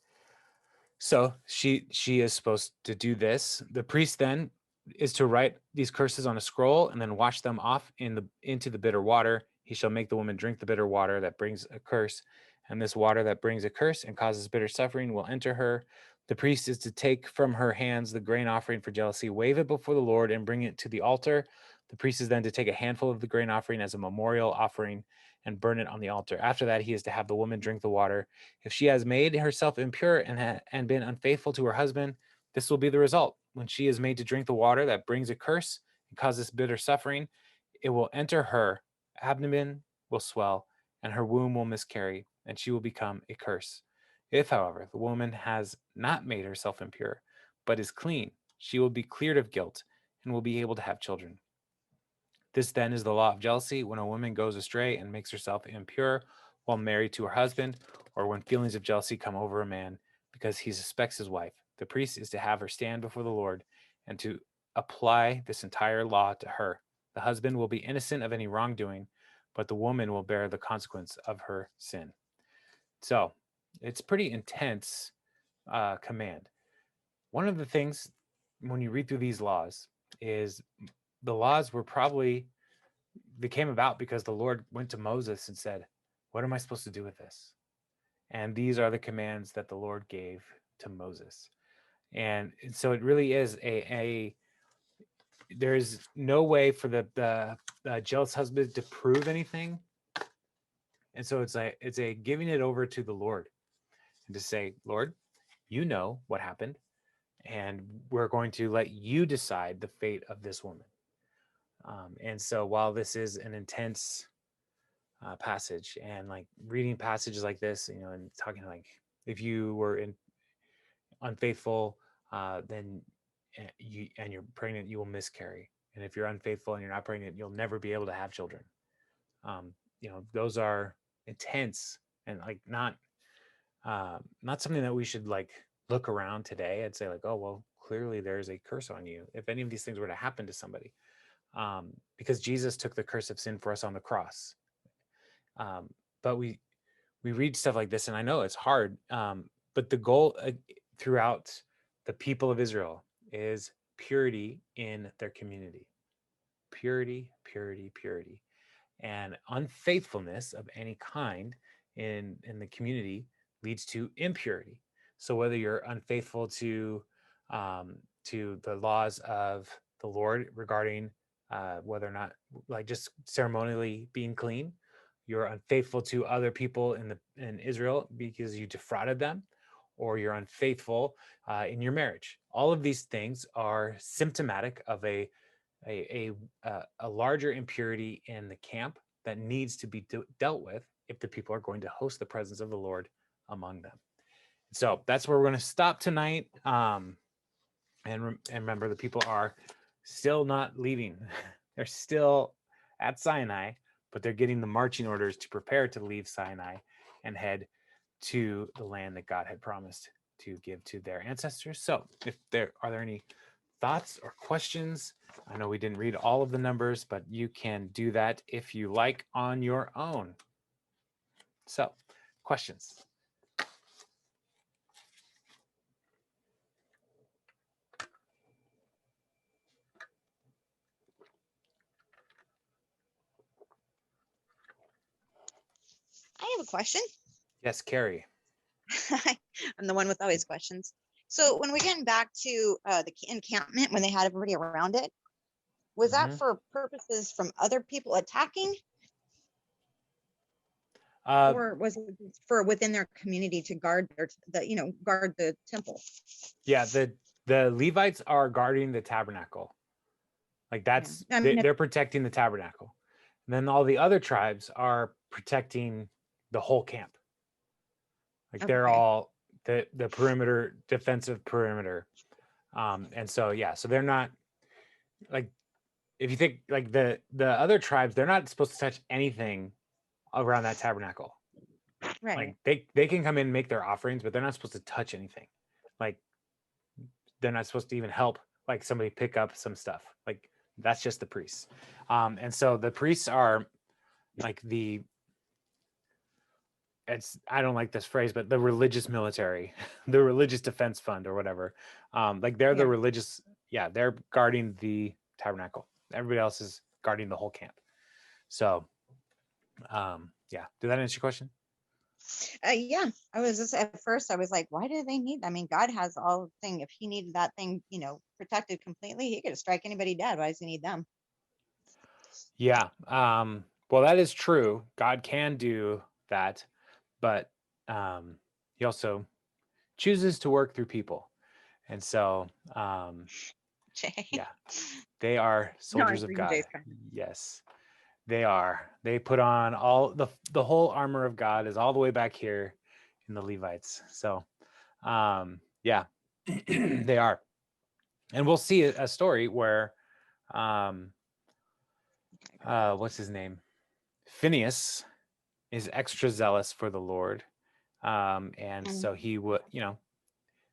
so she is supposed to do this. The priest then is to write these curses on a scroll and then wash them off into the bitter water. He shall make the woman drink the bitter water that brings a curse, and this water that brings a curse and causes bitter suffering will enter her. The priest is to take from her hands the grain offering for jealousy, wave it before the Lord, and bring it to the altar. The priest is then to take a handful of the grain offering as a memorial offering and burn it on the altar. After that, he is to have the woman drink the water. If she has made herself impure and been unfaithful to her husband, this will be the result. When she is made to drink the water that brings a curse and causes bitter suffering, it will enter her abdomen, will swell, and her womb will miscarry, and she will become a curse. If, however, the woman has not made herself impure, but is clean, she will be cleared of guilt and will be able to have children. This then is the law of jealousy: when a woman goes astray and makes herself impure while married to her husband, or when feelings of jealousy come over a man because he suspects his wife. The priest is to have her stand before the Lord and to apply this entire law to her. The husband will be innocent of any wrongdoing, but the woman will bear the consequence of her sin. So it's pretty intense command. One of the things when you read through these laws is the laws were probably they came about because the Lord went to Moses and said, what am I supposed to do with this? And these are the commands that the Lord gave to Moses. And so it really is there's no way for the jealous husband to prove anything. And so it's a giving it over to the Lord and to say, Lord, you know what happened, and we're going to let you decide the fate of this woman. And so while this is an intense passage, and like reading passages like this, and talking like if you were unfaithful, then you're pregnant, you will miscarry, and if you're unfaithful and you're not pregnant, you'll never be able to have children. Those are intense and like not something that we should like look around today and say like, oh well, clearly there's a curse on you if any of these things were to happen to somebody, because Jesus took the curse of sin for us on the cross. But we read stuff like this, and I know it's hard, but the goal throughout the people of Israel is purity in their community. Purity, purity, purity. And unfaithfulness of any kind in the community leads to impurity. So whether you're unfaithful to the laws of the Lord regarding whether or not, like just ceremonially being clean, you're unfaithful to other people in Israel because you defrauded them, or you're unfaithful in your marriage. All of these things are symptomatic of a larger impurity in the camp that needs to be dealt with if the people are going to host the presence of the Lord among them. So that's where we're going to stop tonight. And remember, the people are still not leaving. They're still at Sinai, but they're getting the marching orders to prepare to leave Sinai and head to the land that God had promised to give to their ancestors. So if there are any thoughts or questions, I know we didn't read all of the numbers, but you can do that if you like on your own. So, questions? I have a question. Yes, Carrie. I'm the one with always questions. So when we're getting back to the encampment, when they had everybody around it, was that for purposes from other people attacking? Or was it for within their community to guard guard the temple? Yeah, the Levites are guarding the tabernacle. Like that's they're protecting the tabernacle. And then all the other tribes are protecting the whole camp. Like they're all the perimeter, defensive perimeter. And so yeah, so they're not like if you think like the other tribes, they're not supposed to touch anything around that tabernacle. Like Right. they can come in and make their offerings, but they're not supposed to touch anything. Like they're not supposed to even help like somebody pick up some stuff. Like that's just the priests. And so the priests are like the it's I don't like this phrase, but the religious military, the religious defense fund or whatever. Like they're the Yeah. religious, yeah, they're guarding the tabernacle. Everybody else is guarding the whole camp. So yeah, did that answer your question? Yeah. I was just at first I was like, why do they need? I mean, God has all the thing. If he needed that thing, protected completely, he could strike anybody dead. Why does he need them? Yeah. Well, that is true. God can do that, but he also chooses to work through people. And so, Jay. yeah, they are No, I'm soldiers of reading God. Jay's comment. Yes, they are. They put on all the whole armor of God is all the way back here in the Levites. So, yeah, they are. And we'll see a story where, um, what's his name? Phineas is extra zealous for the Lord. And Mm, so he would,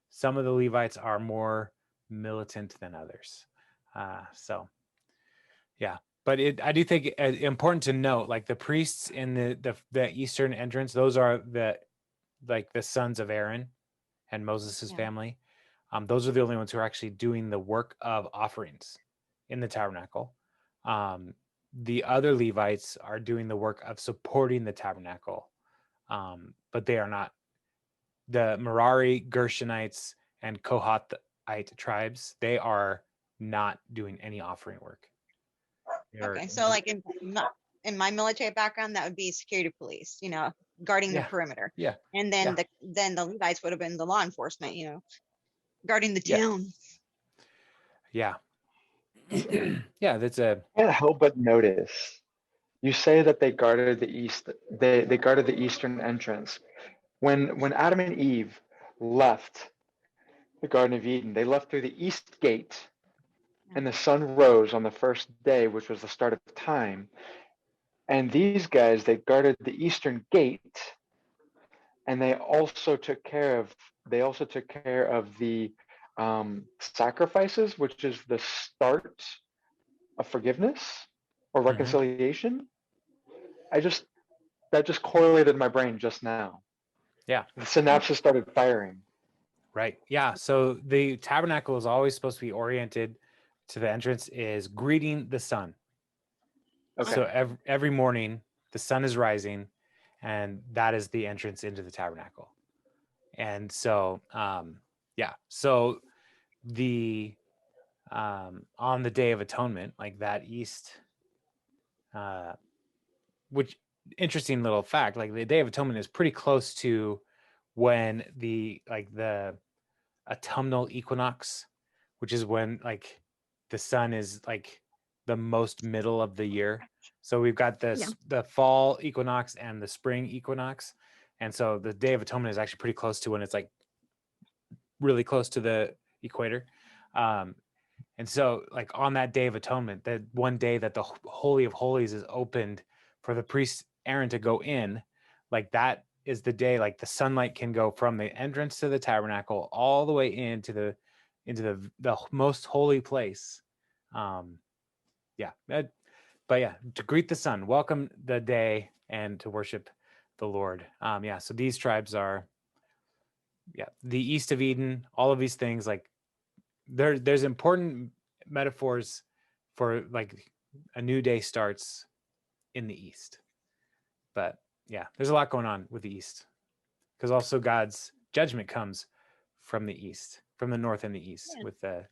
some of the Levites are more militant than others. So yeah, but I do think important to note, like the priests in the eastern entrance, those are the sons of Aaron and Moses's yeah. family. Those are the only ones who are actually doing the work of offerings in the tabernacle. The other Levites are doing the work of supporting the tabernacle, but they are not. The Merari, Gershonites, and Kohathite tribes, they are not doing any offering work. They're Okay. So like in my military background, that would be security police, guarding the yeah, perimeter. yeah, And then yeah, the Levites would have been the law enforcement, guarding the yeah, town. yeah. Yeah, that's a Can't help but notice. You say that they guarded the east. They guarded the eastern entrance. When Adam and Eve left the Garden of Eden, they left through the east gate, Yeah. and the sun rose on the first day, which was the start of time. And these guys, they guarded the eastern gate, and they also took care of the sacrifices, which is the start of forgiveness or mhm, reconciliation. I just that just correlated in my brain just now. yeah, The synapses started firing. right. Yeah. So the tabernacle is always supposed to be oriented to the entrance is greeting the sun. Okay. So every morning the sun is rising, and that is the entrance into the tabernacle. And so yeah, so the on the Day of Atonement, like that east, uh, which interesting little fact, like the Day of Atonement is pretty close to when the autumnal equinox, which is when like the sun is like the most middle of the year. So we've got Yeah. the fall equinox and the spring equinox, and so the Day of Atonement is actually pretty close to when it's like really close to the equator. Um, And so, like on that Day of Atonement, that one day that the Holy of Holies is opened for the priest Aaron to go in, like that is the day like the sunlight can go from the entrance to the tabernacle all the way into the most holy place. Um, yeah, but yeah, to greet the sun, welcome the day, and to worship the Lord. Yeah, so these tribes are the east of Eden. All of these things like there's important metaphors for like a new day starts in the east. But yeah, there's a lot going on with the east because also God's judgment comes from the east, from the north and the east, Yeah. with the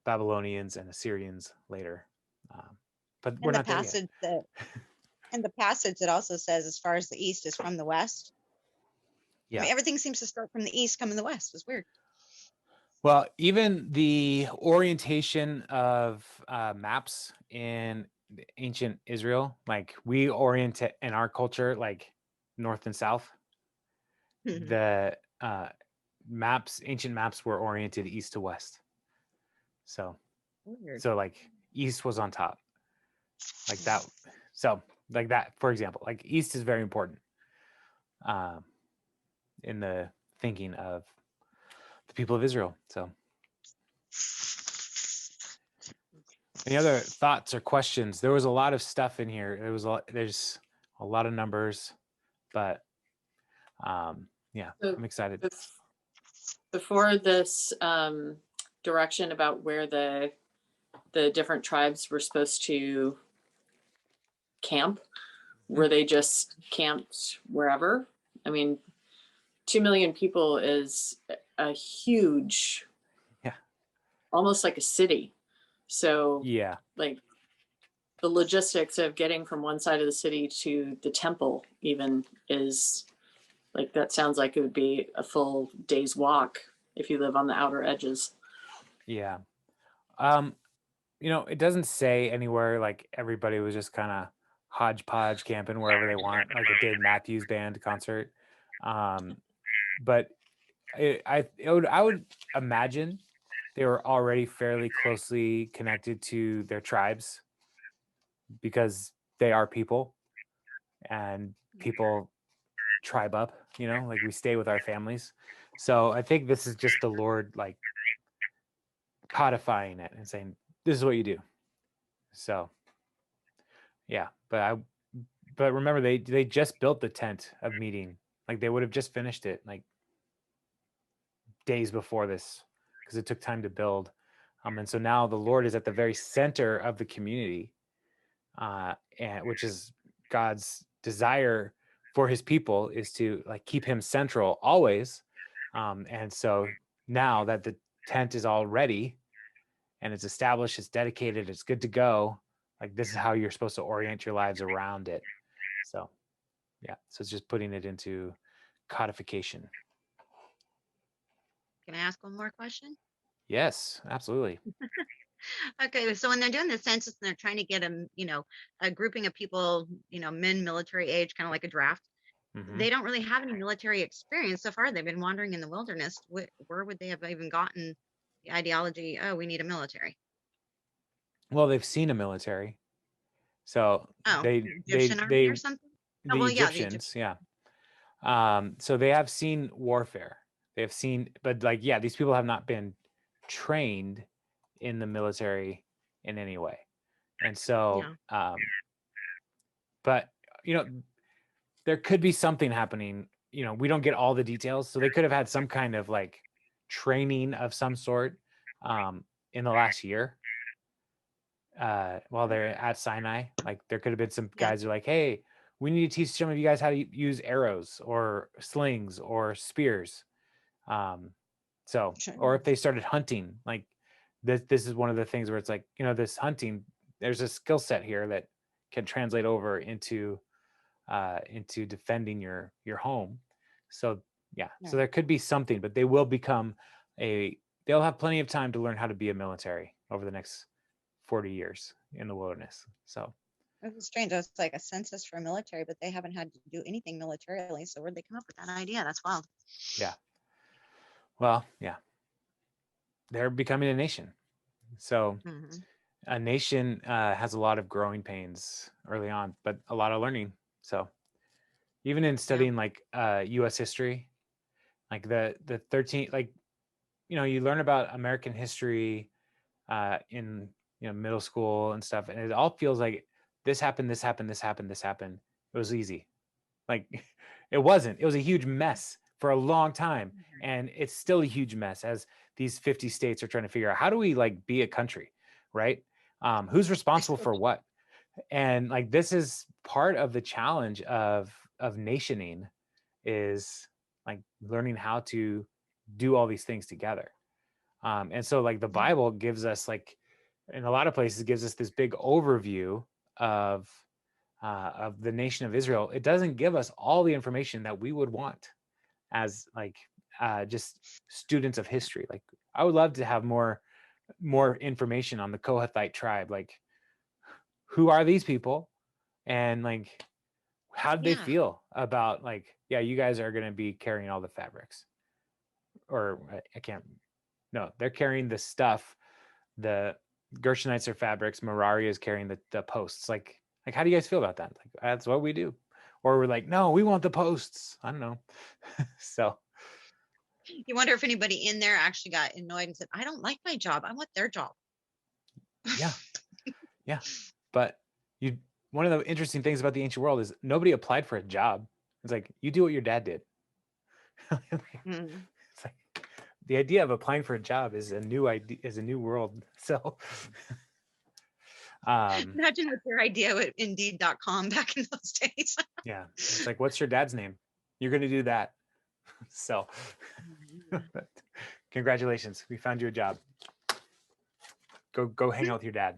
Babylonians and Assyrians later. But we're And the not there yet. passage that and the passage that also says as far as the east is from the west. I Yeah. mean, everything seems to start from the east, come in the west. It's weird. Well, even the orientation of maps in ancient Israel, like we orient it in our culture, like north and south. The ancient maps were oriented east to west. So, Weird. so like east was on top, like that. So like that, for example, like east is very important um, in the thinking of the people of Israel. So any other thoughts or questions? There was a lot of stuff in here. There's a lot of numbers, but yeah, So I'm excited. before this direction about where the different tribes were supposed to camp, were they just camped wherever? I mean, 2 million people is a huge, Yeah. almost like a city. So Yeah. like the logistics of getting from one side of the city to the temple even is like, that sounds like it would be a full day's walk if you live on the outer edges. Yeah. It doesn't say anywhere like everybody was just kind of hodgepodge camping wherever they want, like a Dave Matthews Band concert. But I would imagine they were already fairly closely connected to their tribes because they are people and people tribe up, like we stay with our families. So I think this is just the Lord like codifying it and saying, this is what you do. So yeah, but remember they just built the tent of meeting. Like they would have just finished it like days before this because it took time to build. And so now the Lord is at the very center of the community, and which is God's desire for his people is to like keep him central always. And so now that the tent is all ready and it's established, it's dedicated, it's good to go, like this is how you're supposed to orient your lives around it. So yeah, so it's just putting it into codification. Can I ask one more question? Yes, absolutely. Okay, so when they're doing the census and they're trying to get a grouping of people, men military age, kind of like a draft, Hmm. they don't really have any military experience so far. They've been wandering in the wilderness. Where would they have even gotten the ideology? Oh, we need a military. Well, they've seen a military, so Oh, they they Egyptian army or they something? Oh, the well, yeah, the Egyptians, Egyptian. yeah. So they have seen warfare. They have seen, but like, yeah, these people have not been trained in the military in any way. And so, Yeah. but there could be something happening. We don't get all the details, so they could have had some kind of like training of some sort in the last year while they're at Sinai. Like there could have been some Yeah. guys who are like, hey, we need to teach some of you guys how to use arrows or slings or spears. So, Sure. or if they started hunting, like this is one of the things where it's like, this hunting, there's a skill set here that can translate over into defending your home. So yeah, so Yeah. there could be something, but they will become they'll have plenty of time to learn how to be a military over the next 40 years in the wilderness. So It's strange. It's like a census for military, but they haven't had to do anything militarily. So where'd they come up with that idea? That's wild. yeah, well, yeah, they're becoming a nation. So Mm-hmm. a nation has a lot of growing pains early on, but a lot of learning. So even in Yeah. studying like U.S. history, like the 13, like you learn about American history in middle school and stuff, and it all feels like this happened, this happened, this happened, this happened. It was easy. Like it wasn't. It was a huge mess for a long time, and it's still a huge mess as these 50 states are trying to figure out how do we like be a country, right? Who's responsible for what? And like this is part of the challenge of nationing is like learning how to do all these things together. And so like the Bible gives us like in a lot of places gives us this big overview of the nation of Israel. It doesn't give us all the information that we would want as like just students of history. Like I would love to have more information on the Kohathite tribe. Like who are these people, and like how did they Yeah. feel about like, yeah, you guys are going to be carrying all the fabrics, or I can't. No, they're carrying the stuff, the Gershonites are fabrics. Mararia is carrying the posts. Like how do you guys feel about that? Like that's what we do. Or we're like, no, we want the posts. I don't know. So You wonder if anybody in there actually got annoyed and said, I don't like my job. I want their job. yeah. Yeah. But one of the interesting things about the ancient world is nobody applied for a job. It's like, you do what your dad did. Mm. It's like the idea of applying for a job is a new idea, is a new world. So Imagine what their idea with Indeed.com back in those days. yeah. It's like, what's your dad's name? You're going to do that. So congratulations. We found you a job. Go hang out with your dad.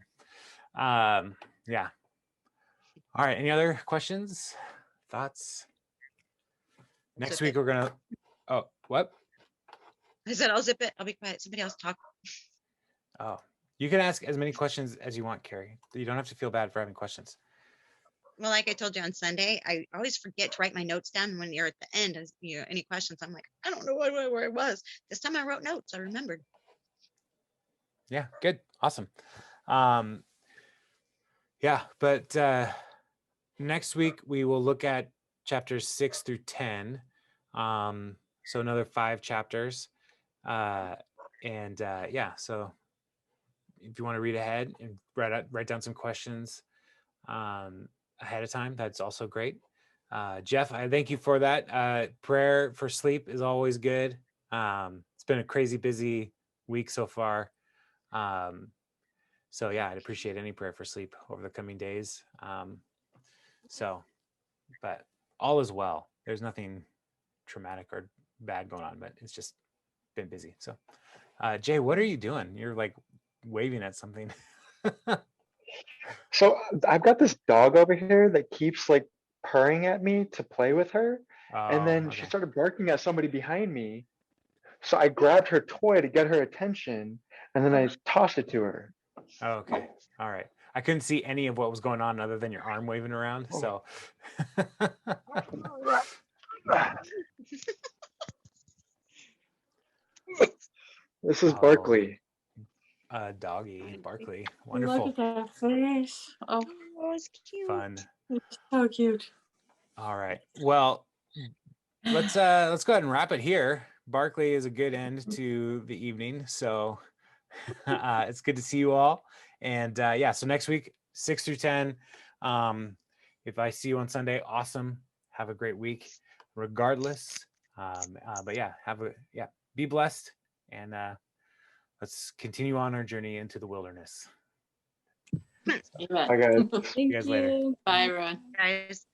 Yeah. All right. Any other questions, thoughts? Next week, we're going to, oh, what? I said, I'll zip it. I'll be quiet. Somebody else talk. Oh, you can ask as many questions as you want, Carrie. You don't have to feel bad for having questions. Well, like I told you on Sunday, I always forget to write my notes down. And when you're at the end, as you know, any questions, I'm like, I don't know where I was. This time I wrote notes. I remembered. Yeah, good. Awesome. Yeah, but next week we will look at chapters 6 through 10. So another 5 chapters. Yeah, so if you want to read ahead and write down some questions ahead of time, that's also great. Jeff, I thank you for that. Prayer for sleep is always good. It's been a crazy busy week so far. So yeah, I'd appreciate any prayer for sleep over the coming days. But all is well. There's nothing traumatic or bad going on, but it's just been busy. So Jay, what are you doing? You're like waving at something. So I've got this dog over here that keeps like purring at me to play with her. And then she Okay. started barking at somebody behind me. So I grabbed her toy to get her attention, and then I tossed it to her. Okay. All right. I couldn't see any of what was going on other than your arm waving around. So This is Oh. Barkley. Doggy, Barkley. Look Wonderful. at that face. Oh, Oh, it's cute. Fun. it's so cute. All right. Well, let's go ahead and wrap it here. Barkley is a good end to the evening. So it's good to see you all. And yeah, so next week, 6 through 10. If I see you on Sunday, awesome. Have a great week regardless. But yeah, be blessed, and let's continue on our journey into the wilderness. Amen. Bye, guys. Thank See you guys later. Bye, everyone. Guys.